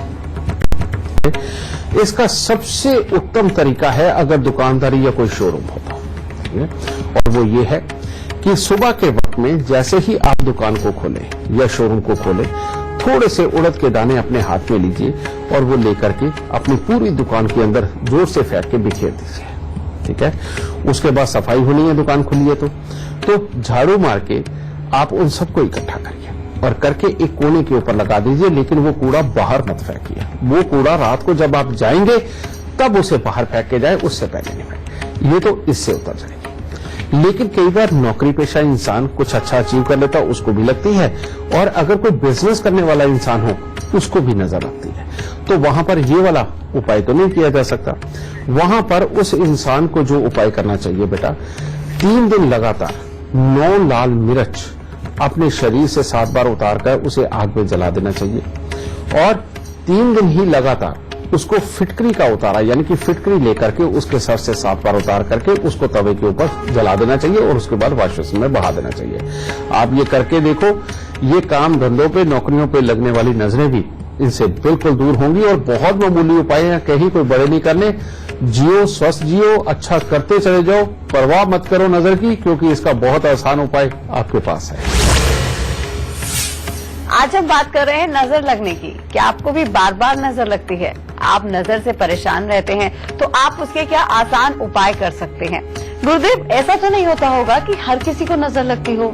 इसका सबसे उत्तम तरीका है अगर दुकानदारी या कोई शोरूम होता और वो ये है कि सुबह के वक्त में जैसे ही आप दुकान को खोलें या शोरूम को खोलें, थोड़े से उड़द के दाने अपने हाथ में लीजिए और वो लेकर के अपनी पूरी दुकान के अंदर जोर से फेंक के बिखेर दीजिए, ठीक है। उसके बाद सफाई होनी है, दुकान खुली है तो झाड़ू मार के आप उन सबको इकट्ठा करिए और करके एक कोने के ऊपर लगा दीजिए, लेकिन वो कूड़ा बाहर मत फेंकिए। वो कूड़ा रात को जब आप जाएंगे तब उसे बाहर फेंक के जाए, उससे पहले नहीं फेंके, ये तो इससे उतर जाएगी। लेकिन कई बार नौकरी पेशा इंसान कुछ अच्छा अचीव कर लेता, उसको भी लगती है, और अगर कोई बिजनेस करने वाला इंसान हो उसको भी नजर लगती है, तो वहां पर ये वाला उपाय तो नहीं किया जा सकता। वहां पर उस इंसान को जो उपाय करना चाहिए बेटा, 3 दिन लगातार 9 लाल मिर्च अपने शरीर से 7 बार उतारकर उसे आग में जला देना चाहिए और 3 दिन ही लगातार उसको फिटकरी का उतारा, यानी कि फिटकरी लेकर के उसके सर से 7 बार उतार करके उसको तवे के ऊपर जला देना चाहिए और उसके बाद वॉश बेसिन में बहा देना चाहिए। आप ये करके देखो, ये काम धंधों पे नौकरियों पे लगने वाली नजरें भी इनसे बिल्कुल दूर होंगी और बहुत मामूली उपाय हैं, कहीं कोई बड़े नहीं करने। जियो, स्वस्थ जियो, अच्छा करते चले जाओ, परवाह मत करो नजर की, क्योंकि इसका बहुत आसान उपाय आपके पास है। आज हम बात कर रहे हैं नजर लगने की। क्या आपको भी बार बार नजर लगती है? आप नजर से परेशान रहते हैं तो आप उसके क्या आसान उपाय कर सकते हैं? गुरुदेव, ऐसा तो नहीं होता होगा कि हर किसी को नजर लगती हो,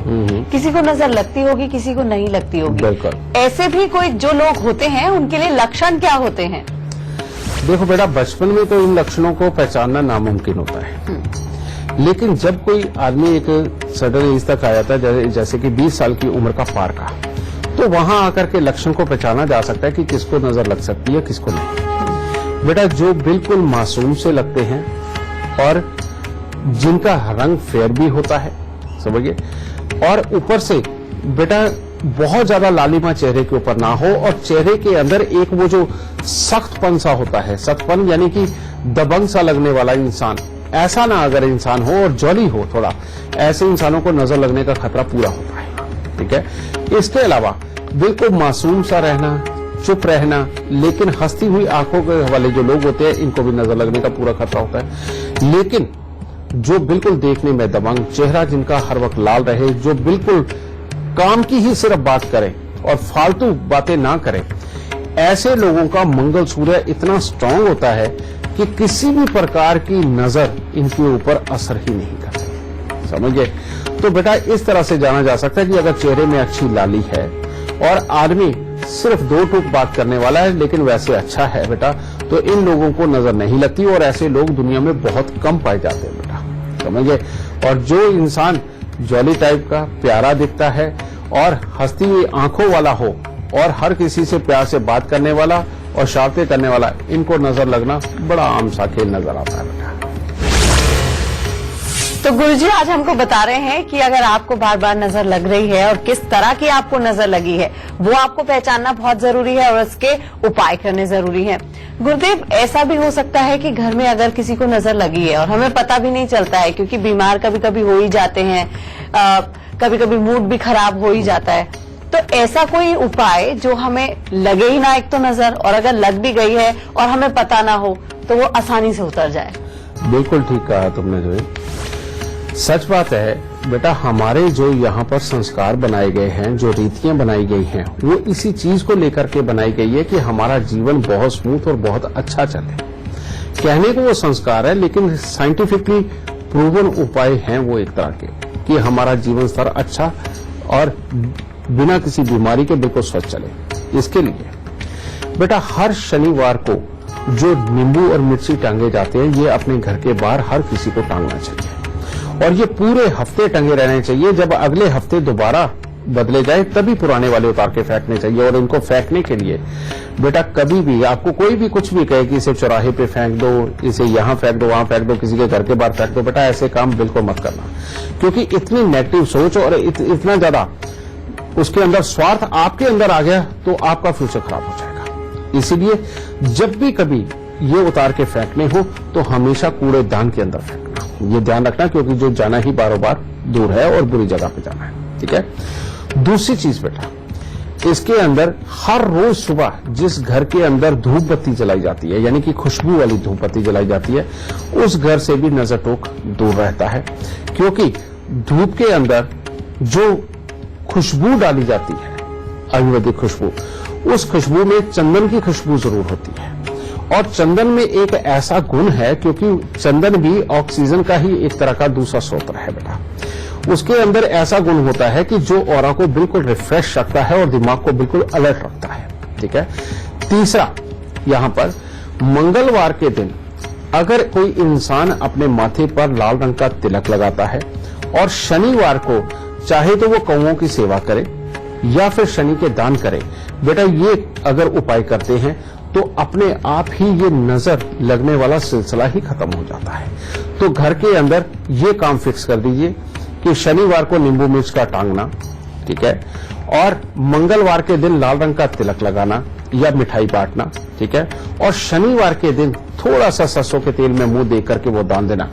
किसी को नजर लगती होगी, किसी को नहीं लगती होगी। बिल्कुल। ऐसे भी कोई जो लोग होते हैं उनके लिए लक्षण क्या होते हैं? देखो बेटा, बचपन में तो इन लक्षणों को पहचानना नामुमकिन होता है, लेकिन जब कोई आदमी एक सडन एज तक आ जाता है, जैसे कि 20 साल की उम्र का पार का, तो वहां आकर के लक्षण को पहचाना जा सकता है कि किसको नजर लग सकती है, किसको नहीं। बेटा, जो बिल्कुल मासूम से लगते हैं और जिनका रंग फेयर भी होता है, समझिए, और ऊपर से बेटा बहुत ज्यादा लालिमा चेहरे के ऊपर ना हो और चेहरे के अंदर एक वो जो सख्तपन सा होता है, सख्तपन यानी कि दबंग सा लगने वाला इंसान, ऐसा ना अगर इंसान हो और जॉली हो थोड़ा, ऐसे इंसानों को नजर लगने का खतरा पूरा होता है, ठीक है। इसके अलावा बिल्कुल मासूम सा रहना, चुप रहना, लेकिन हंसती हुई आंखों के वाले जो लोग होते हैं, इनको भी नजर लगने का पूरा खतरा होता है। लेकिन जो बिल्कुल देखने में दबंग, चेहरा जिनका हर वक्त लाल रहे, जो बिल्कुल काम की ही सिर्फ बात करें और फालतू बातें ना करें, ऐसे लोगों का मंगलसूत्र इतना स्ट्रांग होता है कि किसी भी प्रकार की नजर इनके ऊपर असर ही नहीं करती, समझिए। तो बेटा, इस तरह से जाना जा सकता है कि अगर चेहरे में अच्छी लाली है और आदमी सिर्फ 2 टूक बात करने वाला है लेकिन वैसे अच्छा है बेटा, तो इन लोगों को नजर नहीं लगती और ऐसे लोग दुनिया में बहुत कम पाए जाते हैं बेटा, समझिए। और जो इंसान जॉली टाइप का, प्यारा दिखता है और हंसती हुई आंखों वाला हो और हर किसी से प्यार से बात करने वाला और शांति करने वाला, इनको नजर लगना बड़ा आम सा खेल नजर आता है बेटा। तो गुरुजी आज हमको बता रहे हैं कि अगर आपको बार बार नजर लग रही है और किस तरह की आपको नजर लगी है, वो आपको पहचानना बहुत जरूरी है और उसके उपाय करने जरूरी है। गुरुदेव, ऐसा भी हो सकता है कि घर में अगर किसी को नजर लगी है और हमें पता भी नहीं चलता है, क्योंकि बीमार कभी कभी हो ही जाते हैं, कभी कभी मूड भी खराब हो ही जाता है, तो ऐसा कोई उपाय जो हमें लगे ही ना एक तो नजर, और अगर लग भी गई है और हमें पता ना हो तो वो आसानी से उतर जाए? बिल्कुल ठीक कहा तुमने। जो सच बात है बेटा, हमारे जो यहाँ पर संस्कार बनाए गए हैं, जो रीतियां बनाई गई हैं, वो इसी चीज को लेकर के बनाई गई है कि हमारा जीवन बहुत स्मूथ और बहुत अच्छा चले। कहने को वो संस्कार है, लेकिन साइंटिफिकली प्रूवन उपाय हैं वो एक तरह के, कि हमारा जीवन स्तर अच्छा और बिना किसी बीमारी के बिल्कुल स्वस्थ चले। इसके लिए बेटा, हर शनिवार को जो नींबू और मिर्ची टांगे जाते हैं ये अपने घर के बाहर हर किसी को टांगना चाहिए और ये पूरे हफ्ते टंगे रहने चाहिए। जब अगले हफ्ते दोबारा बदले जाए तभी पुराने वाले उतार के फेंकने चाहिए। और इनको फेंकने के लिए बेटा कभी भी आपको कोई भी कुछ भी कहे कि इसे चौराहे पे फेंक दो, इसे यहां फेंक दो, वहां फेंक दो, किसी के घर के बाहर फेंक दो, बेटा ऐसे काम बिल्कुल मत करना, क्योंकि इतनी नेगेटिव सोच और इतना ज्यादा उसके अंदर स्वार्थ आपके अंदर आ गया तो आपका फ्यूचर खराब हो जाएगा। इसीलिए जब भी कभी ये उतार के फेंकने हो तो हमेशा कूड़ेदान के अंदर फेंकना, ये ध्यान रखना, क्योंकि जो जाना ही बारों बार दूर है और बुरी जगह पे जाना है। ठीक है। दूसरी चीज बेटा, इसके अंदर हर रोज सुबह जिस घर के अंदर धूप बत्ती जलाई जाती है, यानी कि खुशबू वाली धूप बत्ती जलाई जाती है, उस घर से भी नजर टोक दूर रहता है, क्योंकि धूप के अंदर जो खुशबू डाली जाती है, आयुर्वेदिक खुशबू, उस खुशबू में चंदन की खुशबू जरूर होती है। और चंदन में एक ऐसा गुण है, क्योंकि चंदन भी ऑक्सीजन का ही एक तरह का दूसरा स्रोत है बेटा, उसके अंदर ऐसा गुण होता है कि जो ऑरा को बिल्कुल रिफ्रेश रखता है और दिमाग को बिल्कुल अलर्ट रखता है। ठीक है। तीसरा, यहां पर मंगलवार के दिन अगर कोई इंसान अपने माथे पर लाल रंग का तिलक लगाता है और शनिवार को चाहे तो वो कौओं की सेवा करे या फिर शनि के दान करे, बेटा ये अगर उपाय करते हैं तो अपने आप ही ये नजर लगने वाला सिलसिला ही खत्म हो जाता है। तो घर के अंदर ये काम फिक्स कर दीजिए कि शनिवार को नींबू मिर्च का टांगना, ठीक है, और मंगलवार के दिन लाल रंग का तिलक लगाना या मिठाई बांटना, ठीक है, और शनिवार के दिन थोड़ा सा सरसों के तेल में मुंह दे करके वो दान देना।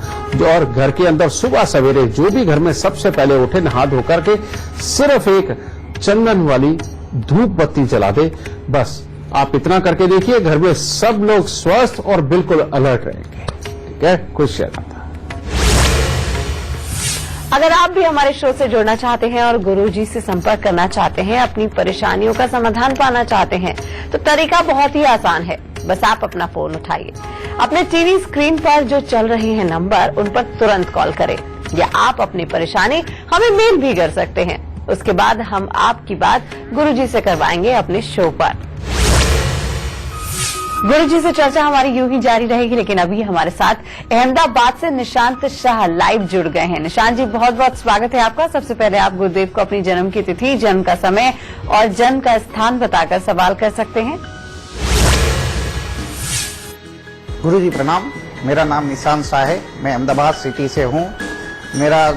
और घर के अंदर सुबह सवेरे जो भी घर में सबसे पहले उठे नहा धो करके सिर्फ एक चंदन वाली धूप बत्ती जला दे, बस आप इतना करके देखिए, घर में सब लोग स्वस्थ और बिल्कुल अलर्ट रहेंगे। ठीक है। खुश रहना। अगर आप भी हमारे शो से जुड़ना चाहते हैं और गुरुजी से संपर्क करना चाहते हैं, अपनी परेशानियों का समाधान पाना चाहते हैं, तो तरीका बहुत ही आसान है। बस आप अपना फोन उठाइए, अपने टीवी स्क्रीन पर जो चल रहे हैं नंबर, उन पर तुरंत कॉल करें, या आप अपनी परेशानी हमें मेल भी कर सकते हैं। उसके बाद हम आपकी बात गुरुजी से करवाएंगे अपने शो पर। गुरुजी से चर्चा हमारी यूं ही जारी रहेगी, लेकिन अभी हमारे साथ अहमदाबाद से निशांत शाह लाइव जुड़ गए हैं। निशांत जी, बहुत बहुत स्वागत है आपका। सबसे पहले आप गुरुदेव को अपनी जन्म की तिथि, जन्म का समय और जन्म का स्थान बताकर सवाल कर सकते हैं। गुरुजी प्रणाम, मेरा नाम निशांत शाह है, मैं अहमदाबाद सिटी से हूँ। मेरा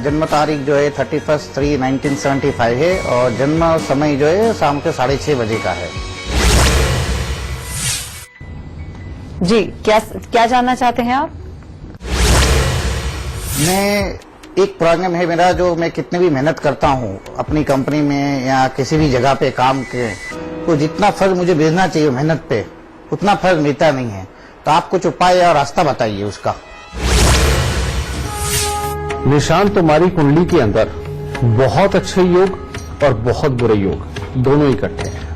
जन्म तारीख जो है 31/3/1975 है और जन्म समय जो है शाम के 6:30 बजे का है। जी, क्या जानना चाहते हैं आप? मैं एक प्रॉब्लम है मेरा, जो मैं कितने भी मेहनत करता हूँ अपनी कंपनी में या किसी भी जगह पे काम के, तो जितना फल मुझे भेजना चाहिए मेहनत पे, उतना फल मिलता नहीं है। तो आप कुछ उपाय या रास्ता बताइए उसका। निशांत, तुम्हारी कुंडली के अंदर बहुत अच्छे योग और बहुत बुरे योग दोनों इकट्ठे हैं।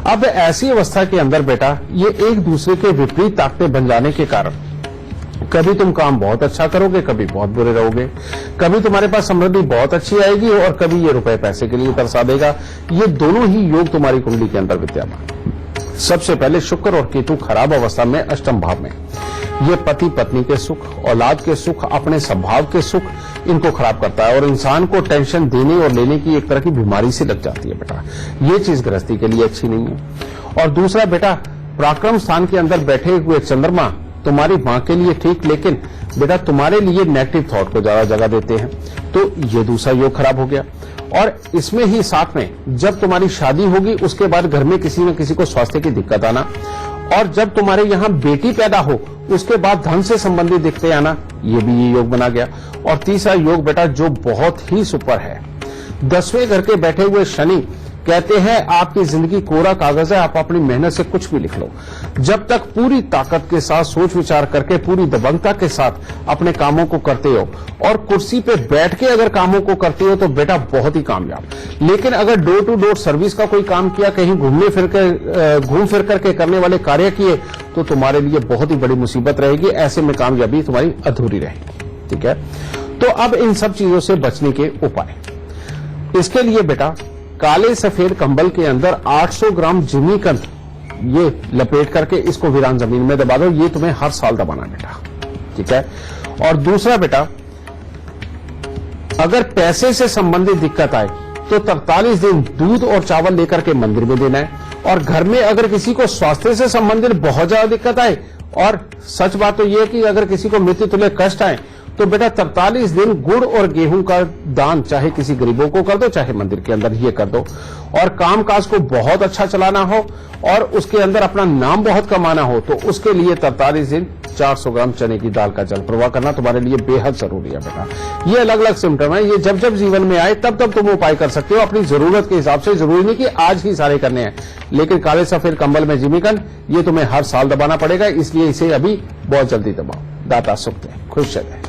अब ऐसी अवस्था के अंदर बेटा ये एक दूसरे के विपरीत ताकतें बन जाने के कारण कभी तुम काम बहुत अच्छा करोगे, कभी बहुत बुरे रहोगे, कभी तुम्हारे पास समृद्धि बहुत अच्छी आएगी और कभी ये रुपए पैसे के लिए तरसा देगा। ये दोनों ही योग तुम्हारी कुंडली के अंदर विद्यमान। सबसे पहले शुक्र और केतु खराब अवस्था में अष्टम भाव में, ये पति पत्नी के सुख, औलाद के सुख, अपने स्वभाव के सुख, इनको खराब करता है और इंसान को टेंशन देने और लेने की एक तरह की बीमारी से लग जाती है बेटा। ये चीज गृहस्थी के लिए अच्छी नहीं है। और दूसरा बेटा, पराक्रम स्थान के अंदर बैठे हुए चंद्रमा तुम्हारी मां के लिए ठीक, लेकिन बेटा तुम्हारे लिए नेगेटिव थॉट को ज्यादा जगह देते हैं, तो ये दूसरा योग खराब हो गया। और इसमें ही साथ में जब तुम्हारी शादी होगी उसके बाद घर में किसी न किसी को स्वास्थ्य की दिक्कत आना, और जब तुम्हारे यहाँ बेटी पैदा हो उसके बाद धन से संबंधित दिक्कतें आना, ये भी ये योग बना गया। और तीसरा योग बेटा जो बहुत ही सुपर है, 10वें घर के बैठे हुए शनि कहते हैं आपकी जिंदगी कोरा कागज है, आप अपनी मेहनत से कुछ भी लिख लो। जब तक पूरी ताकत के साथ सोच विचार करके पूरी दबंगता के साथ अपने कामों को करते हो और कुर्सी पे बैठ के अगर कामों को करते हो तो बेटा बहुत ही कामयाब। लेकिन अगर डोर टू डोर सर्विस का कोई काम किया, कहीं घूम फिर करके करने वाले कार्य किए, तो तुम्हारे लिए बहुत ही बड़ी मुसीबत रहेगी। ऐसे में कामयाबी तुम्हारी अधूरी रहेगी। ठीक है। तो अब इन सब चीजों से बचने के उपाय, इसके लिए बेटा काले सफेद कंबल के अंदर 800 ग्राम जिमीकंद ये लपेट करके इसको वीरान जमीन में दबा दो। ये तुम्हें हर साल दबाना बेटा, ठीक है। और दूसरा बेटा, अगर पैसे से संबंधित दिक्कत आए तो 43 दिन दूध और चावल लेकर के मंदिर में देना है। और घर में अगर किसी को स्वास्थ्य से संबंधित बहुत ज्यादा दिक्कत आए, और सच बात तो यह है कि अगर किसी को मृत्यु तुल्य कष्ट आए, तो बेटा 43 दिन गुड़ और गेहूं का दान चाहे किसी गरीबों को कर दो, चाहे मंदिर के अंदर ये कर दो। और कामकाज को बहुत अच्छा चलाना हो और उसके अंदर अपना नाम बहुत कमाना हो, तो उसके लिए 43 दिन 400 ग्राम चने की दाल का जल प्रवाह करना तुम्हारे लिए बेहद जरूरी है बेटा। ये अलग अलग सिम्टम है, ये जब जब जीवन में आए तब तब तुम उपाय कर सकते हो अपनी जरूरत के हिसाब से। जरूरी नहीं कि आज ही सारे करने हैं, लेकिन काले सफेद कंबल में जिमीकंद ये तुम्हें हर साल दबाना पड़ेगा, इसलिए इसे अभी बहुत जल्दी दबाओ। दाता सुख दे, खुश रहे।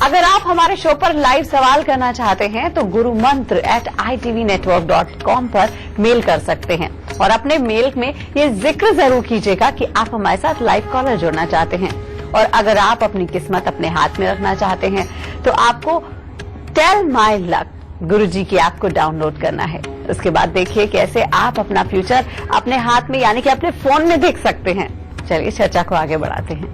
अगर आप हमारे शो पर लाइव सवाल करना चाहते हैं तो gurumantra@itvnetwork.com पर मेल कर सकते हैं, और अपने मेल में ये जिक्र जरूर कीजिएगा कि आप हमारे साथ लाइव कॉलर जुड़ना चाहते हैं। और अगर आप अपनी किस्मत अपने हाथ में रखना चाहते हैं तो आपको टेल माई लक गुरुजी की ऐप को डाउनलोड करना है। उसके बाद देखिए कैसे आप अपना फ्यूचर अपने हाथ में यानी कि अपने फोन में देख सकते हैं। चलिए चर्चा को आगे बढ़ाते हैं।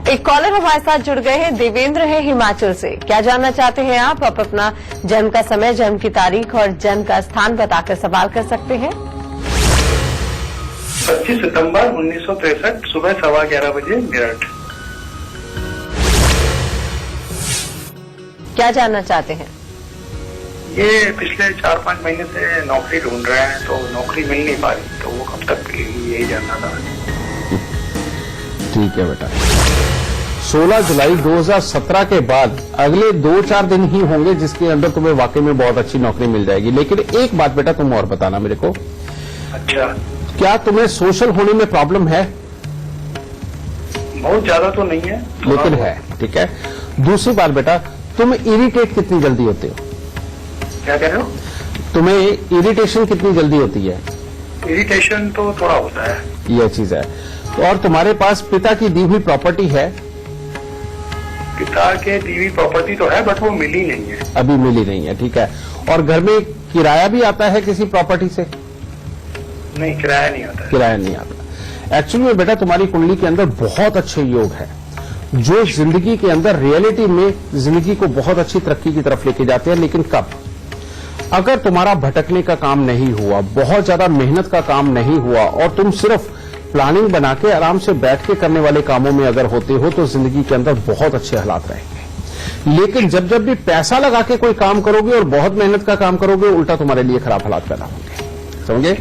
एक कॉलर हमारे साथ जुड़ गए हैं, देवेंद्र है हिमाचल से। क्या जानना चाहते हैं आप अपना जन्म का समय, जन्म की तारीख और जन्म का स्थान बताकर सवाल कर सकते हैं। 25 सितंबर 1963 सुबह 11:15 बजे मेरठ। क्या जानना चाहते हैं? ये पिछले 4-5 महीने से नौकरी ढूंढ रहे हैं, तो नौकरी मिल नहीं पा रही, तो वो कब तक मिलेगी यही जानना था। ठीक है बेटा, 16 जुलाई 2017 के बाद अगले 2-4 दिन ही होंगे जिसके अंदर तुम्हें वाकई में बहुत अच्छी नौकरी मिल जाएगी। लेकिन एक बात बेटा तुम और बताना मेरे को, अच्छा, क्या तुम्हें सोशल होने में प्रॉब्लम है? बहुत ज्यादा तो नहीं है, लेकिन है, ठीक है। दूसरी बात बेटा, तुम इरिटेट कितनी जल्दी होते हो? क्या कह रहे हो? तुम्हें इरिटेशन कितनी जल्दी होती है? इरिटेशन तो थोड़ा होता है। यह चीज है। और तुम्हारे पास पिता की दी हुई प्रॉपर्टी है? पिता के दी हुई प्रॉपर्टी तो है, बट वो मिली नहीं है। अभी मिली नहीं है, ठीक है। और घर में किराया भी आता है किसी प्रॉपर्टी से? नहीं, किराया नहीं आता है। किराया नहीं आता। एक्चुअली में बेटा तुम्हारी कुंडली के अंदर बहुत अच्छे योग है जो जिंदगी के अंदर रियलिटी में जिंदगी को बहुत अच्छी तरक्की की तरफ लेके जाते हैं। लेकिन कब? अगर तुम्हारा भटकने का काम नहीं हुआ, बहुत ज्यादा मेहनत का काम नहीं हुआ, और तुम सिर्फ प्लानिंग बना के आराम से बैठ के करने वाले कामों में अगर होते हो, तो जिंदगी के अंदर बहुत अच्छे हालात रहेंगे। लेकिन जब जब भी पैसा लगा के कोई काम करोगे और बहुत मेहनत का काम करोगे, उल्टा तुम्हारे लिए खराब हालात पैदा होंगे। समझे?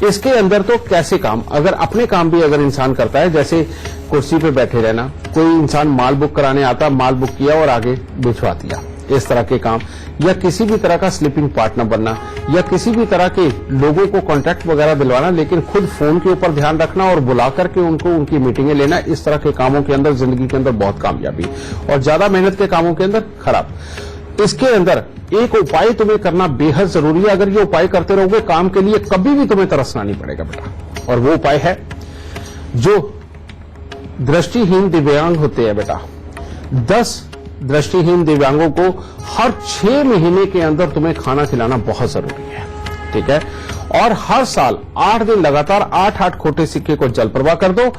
इसके अंदर तो कैसे काम, अगर अपने काम भी अगर इंसान करता है, जैसे कुर्सी पे बैठे रहना, कोई इंसान माल बुक कराने आता, माल बुक किया और आगे भिजवा दिया, इस तरह के काम, या किसी भी तरह का स्लीपिंग पार्टनर बनना, या किसी भी तरह के लोगों को कॉन्ट्रैक्ट वगैरह दिलवाना, लेकिन खुद फोन के ऊपर ध्यान रखना और बुला करके उनको उनकी मीटिंगें लेना, इस तरह के कामों के अंदर जिंदगी के अंदर बहुत कामयाबी, और ज्यादा मेहनत के कामों के अंदर खराब। इसके अंदर एक उपाय तुम्हें करना बेहद जरूरी है। अगर ये उपाय करते रहोगे, काम के लिए कभी भी तुम्हें तरसना नहीं पड़ेगा बेटा। और वो उपाय है, जो दृष्टिहीन दिव्यांग होते हैं बेटा, 10 दृष्टिहीन दिव्यांगों को हर 6 महीने के अंदर तुम्हें खाना खिलाना बहुत जरूरी है, ठीक है। और हर साल 8 दिन लगातार 8-8 खोटे सिक्के को जल प्रवाह कर दो,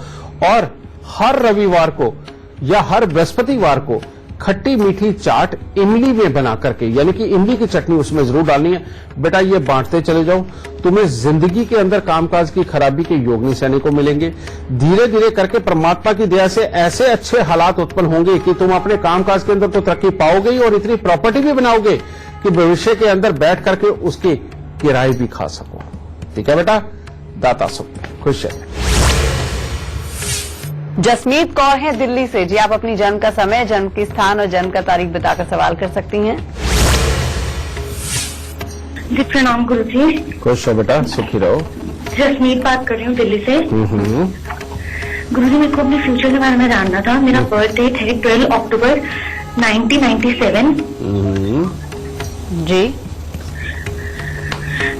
और हर रविवार को या हर बृहस्पतिवार को खट्टी मीठी चाट इमली में बना करके, यानी कि इमली की चटनी उसमें जरूर डालनी है बेटा। ये बांटते चले जाओ, तुम्हें जिंदगी के अंदर कामकाज की खराबी के योग निशाने को मिलेंगे। धीरे धीरे करके परमात्मा की दया से ऐसे अच्छे हालात उत्पन्न होंगे कि तुम अपने कामकाज के अंदर तो तरक्की पाओगे ही, और इतनी प्रॉपर्टी भी बनाओगे कि भविष्य के अंदर बैठ करके उसकी किराए भी खा सको। ठीक है बेटा, दाता सुख, खुश है। जसमीत कौर है दिल्ली से। जी, आप अपनी जन्म का समय, जन्म की स्थान और जन्म का तारीख बताकर सवाल कर सकती हैं। जी प्रणाम गुरुजी। खुश हो बेटा, सुखी रहो। जसमीत बात कर रही हूँ दिल्ली से। गुरुजी, मेरे को अपने फ्यूचर के बारे में जानना था। मेरा बर्थ डेट है 12 अक्टूबर 1997। जी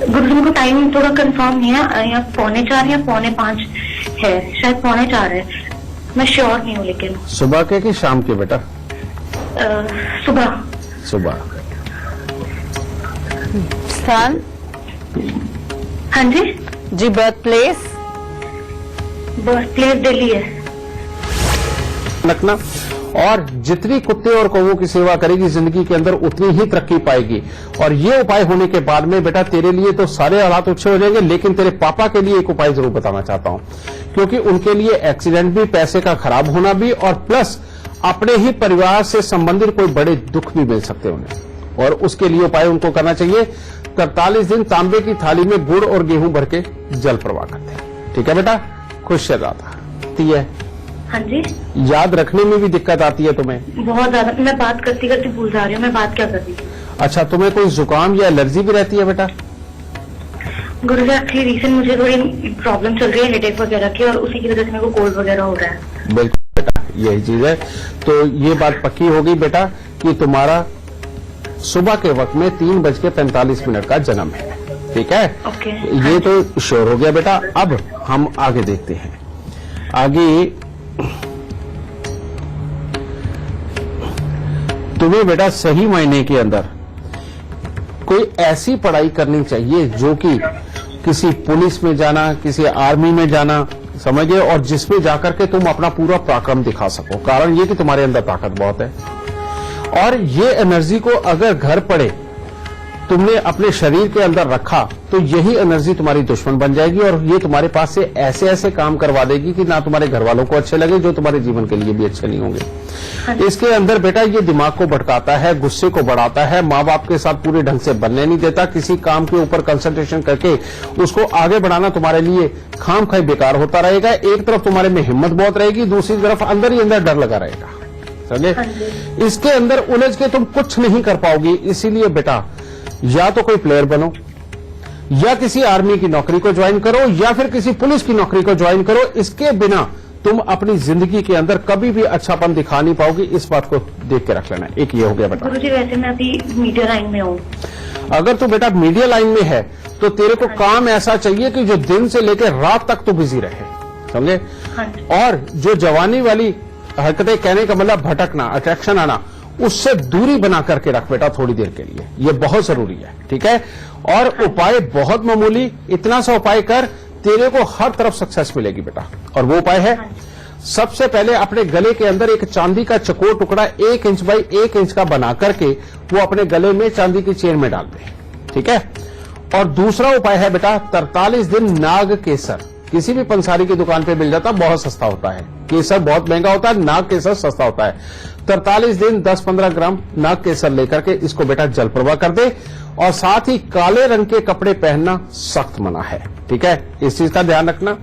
गुरुजी, मेरे को टाइम थोड़ा कंफर्म नहीं है, या 4:45 या 4:45 है, शायद 4:45 है, मैं श्योर नहीं हूँ। लेकिन सुबह के कि शाम के बेटा? सुबह। सुबह। स्थान? हाँ जी, जी birth place? Birth place Delhi है। रखना, और जितनी कुत्ते और कौवों की सेवा करेगी जिंदगी के अंदर उतनी ही तरक्की पाएगी। और ये उपाय होने के बाद में बेटा तेरे लिए तो सारे हालात अच्छे हो जाएंगे, लेकिन तेरे पापा के लिए एक उपाय जरूर बताना चाहता हूं, क्योंकि उनके लिए एक्सीडेंट भी, पैसे का खराब होना भी, और प्लस अपने ही परिवार से संबंधित कोई बड़े दुख भी मिल सकते उन्हें। और उसके लिए उपाय उनको करना चाहिए 43 दिन तांबे की थाली में गुड़ और गेहूं भर के जल प्रवाह करते। ठीक है बेटा, खुश रहता है। हाँ जी, याद रखने में भी दिक्कत आती है तुम्हें? बहुत ज्यादा। मैं बात करती करती भूल जा रही हूँ मैं बात क्या कर रही थी। अच्छा, तुम्हें कोई जुकाम या एलर्जी भी रहती है बेटा? गुरुजी एक्चुअली रिसेंट मुझे थोड़ी प्रॉब्लम चल रही है हेडेक वगैरह की, और उसी की वजह से मेरे को कोल्ड वगैरह हो रहा है। बिल्कुल बेटा, यही चीज है। तो ये बात पक्की हो गई बेटा कि तुम्हारा सुबह के वक्त में 3:45 का जन्म है। ठीक है, ओके। ये तो श्योर हो गया बेटा। अब हम आगे देखते हैं। आगे तुम्हें बेटा सही मायने के अंदर कोई ऐसी पढ़ाई करनी चाहिए जो कि किसी पुलिस में जाना, किसी आर्मी में जाना, समझ गए, और जिसमें जाकर के तुम अपना पूरा पराक्रम दिखा सको। कारण ये कि तुम्हारे अंदर ताकत बहुत है, और ये एनर्जी को अगर घर पड़े तुमने अपने शरीर के अंदर रखा तो यही एनर्जी तुम्हारी दुश्मन बन जाएगी, और ये तुम्हारे पास से ऐसे ऐसे काम करवा देगी कि ना तुम्हारे घर वालों को अच्छे लगे, जो तुम्हारे जीवन के लिए भी अच्छे नहीं होंगे। इसके अंदर बेटा ये दिमाग को भटकाता है, गुस्से को बढ़ाता है, माँ बाप के साथ पूरे ढंग से बनने नहीं देता, किसी काम के ऊपर कंसंट्रेशन करके उसको आगे बढ़ाना तुम्हारे लिए खाम खाई बेकार होता रहेगा। एक तरफ तुम्हारे में हिम्मत बहुत रहेगी, दूसरी तरफ अंदर ही अंदर डर लगा रहेगा। समझे? इसके अंदर उलझ के तुम कुछ नहीं कर पाओगी। इसीलिए बेटा या तो कोई प्लेयर बनो, या किसी आर्मी की नौकरी को ज्वाइन करो, या फिर किसी पुलिस की नौकरी को ज्वाइन करो। इसके बिना तुम अपनी जिंदगी के अंदर कभी भी अच्छापन दिखा नहीं पाओगी। इस बात को देख के रख लेना। एक ये हो गया बेटा। गुरुजी वैसे मैं अभी मीडिया लाइन में हूँ। अगर तू बेटा मीडिया लाइन में है तो तेरे को काम ऐसा चाहिए कि जो दिन से लेकर रात तक तू बिजी रहे, समझे? और जो जवानी वाली हरकतें, कहने का मतलब भटकना, अट्रैक्शन आना, उससे दूरी बना करके रख बेटा थोड़ी देर के लिए। ये बहुत जरूरी है। ठीक है, और उपाय बहुत मामूली, इतना सा उपाय कर, तेरे को हर तरफ सक्सेस मिलेगी बेटा। और वो उपाय है, सबसे पहले अपने गले के अंदर एक चांदी का चकोर टुकड़ा 1 इंच बाई 1 इंच का बना करके वो अपने गले में चांदी की चेन में डाल दे। ठीक है, और दूसरा उपाय है बेटा 43 दिन नाग केसर। किसी भी पंसारी की दुकान पे मिल जाता, बहुत सस्ता होता है। केसर बहुत महंगा होता है, नाग केसर सस्ता होता है। 43 दिन 10-15 ग्राम नाग केसर लेकर के इसको बेटा जल प्रवाह कर दे, और साथ ही काले रंग के कपड़े पहनना सख्त मना है। ठीक है, इस चीज का ध्यान रखना।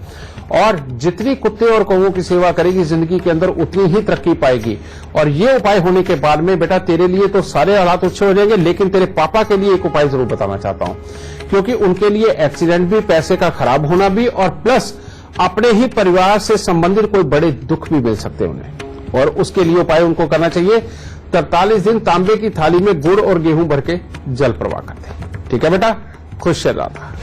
और जितनी कुत्ते और कौवों की सेवा करेगी जिंदगी के अंदर उतनी ही तरक्की पाएगी। और ये उपाय होने के बाद में बेटा तेरे लिए तो सारे हालात अच्छे हो जाएंगे, लेकिन तेरे पापा के लिए एक उपाय जरूर बताना चाहता हूं, क्योंकि उनके लिए एक्सीडेंट भी, पैसे का खराब होना भी, और प्लस अपने ही परिवार से संबंधित कोई बड़े दुख भी मिल सकते उन्हें। और उसके लिए उपाय उनको करना चाहिए 43 दिन तांबे की थाली में गुड़ और गेहूं भर के जल प्रवाह करते। ठीक है बेटा, खुश रहता।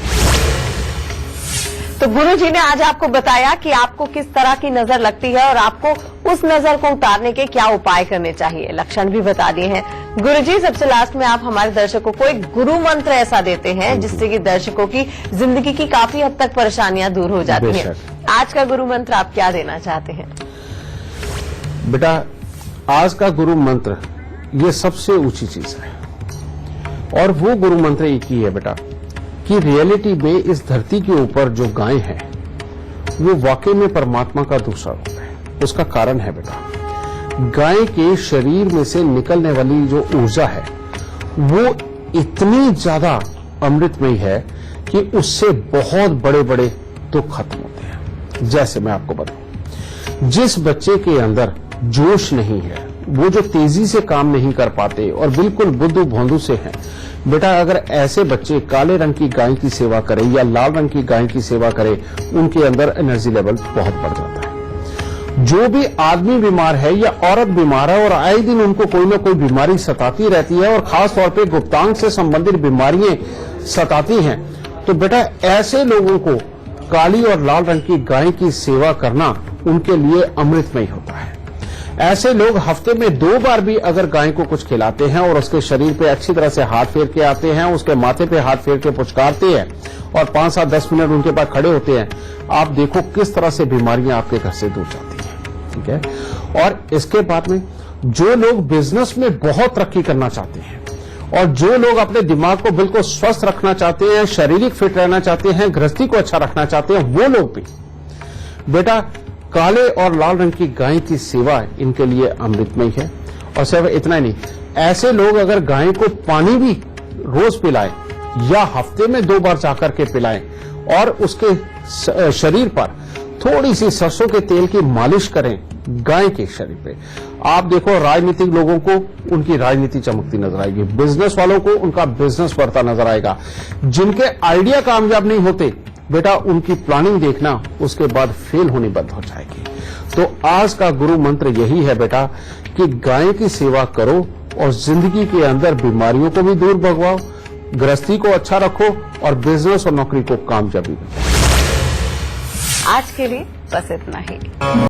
तो गुरु जी ने आज आपको बताया कि आपको किस तरह की नजर लगती है और आपको उस नजर को उतारने के क्या उपाय करने चाहिए, लक्षण भी बता दिए हैं। गुरु जी, सबसे लास्ट में आप हमारे दर्शकों को एक गुरु मंत्र ऐसा देते हैं जिससे कि दर्शकों की जिंदगी की काफी हद तक परेशानियां दूर हो जाती हैं। आज का गुरु मंत्र आप क्या देना चाहते हैं? बेटा आज का गुरु मंत्र ये सबसे ऊंची चीज है, और वो गुरु मंत्र एक ही है बेटा कि रियलिटी में इस धरती के ऊपर जो गाय है वो वाकई में परमात्मा का दूसरा रूप है। उसका कारण है बेटा, गाय के शरीर में से निकलने वाली जो ऊर्जा है वो इतनी ज्यादा अमृतमयी है कि उससे बहुत बड़े बड़े दुख खत्म होते हैं। जैसे मैं आपको बताऊं, जिस बच्चे के अंदर जोश नहीं है, वो जो तेजी से काम नहीं कर पाते और बिल्कुल बुद्धू भोंदू से हैं, बेटा अगर ऐसे बच्चे काले रंग की गाय की सेवा करें या लाल रंग की गाय की सेवा करें, उनके अंदर एनर्जी लेवल बहुत बढ़ जाता है। जो भी आदमी बीमार है या औरत बीमार है और आए दिन उनको कोई ना कोई बीमारी सताती रहती है, और खास तौर पे गुप्तांग से संबंधित बीमारियां सताती हैं, तो बेटा ऐसे लोगों को काली और लाल रंग की गाय की सेवा करना उनके लिए अमृतमय होता है। ऐसे लोग हफ्ते में 2 बार भी अगर गाय को कुछ खिलाते हैं और उसके शरीर पे अच्छी तरह से हाथ फेर के आते हैं, उसके माथे पे हाथ फेर के पुचकारते हैं और 5 से 10 मिनट उनके पास खड़े होते हैं, आप देखो किस तरह से बीमारियां आपके घर से दूर जाती हैं। ठीक है। और इसके बाद में जो लोग बिजनेस में बहुत तरक्की करना चाहते हैं और जो लोग अपने दिमाग को बिल्कुल स्वस्थ रखना चाहते हैं, शारीरिक फिट रहना चाहते हैं, गृहस्थी को अच्छा रखना चाहते हैं, वो लोग भी बेटा काले और लाल रंग की गाय की सेवा इनके लिए अमृतमय है। और सिर्फ इतना ही नहीं, ऐसे लोग अगर गाय को पानी भी रोज पिलाएं या हफ्ते में 2 बार जाकर के पिलाएं और उसके शरीर पर थोड़ी सी सरसों के तेल की मालिश करें गाय के शरीर पे, आप देखो राजनीतिक लोगों को उनकी राजनीति चमकती नजर आएगी, बिजनेस वालों को उनका बिजनेस बढ़ता नजर आएगा, जिनके आइडिया कामयाब नहीं होते बेटा उनकी प्लानिंग देखना उसके बाद फेल होनी बंद हो जाएगी। तो आज का गुरु मंत्र यही है बेटा कि गाय की सेवा करो और जिंदगी के अंदर बीमारियों को भी दूर भगवाओ, गृहस्थी को अच्छा रखो और बिजनेस और नौकरी को कामयाबी दो। आज के लिए बस इतना ही।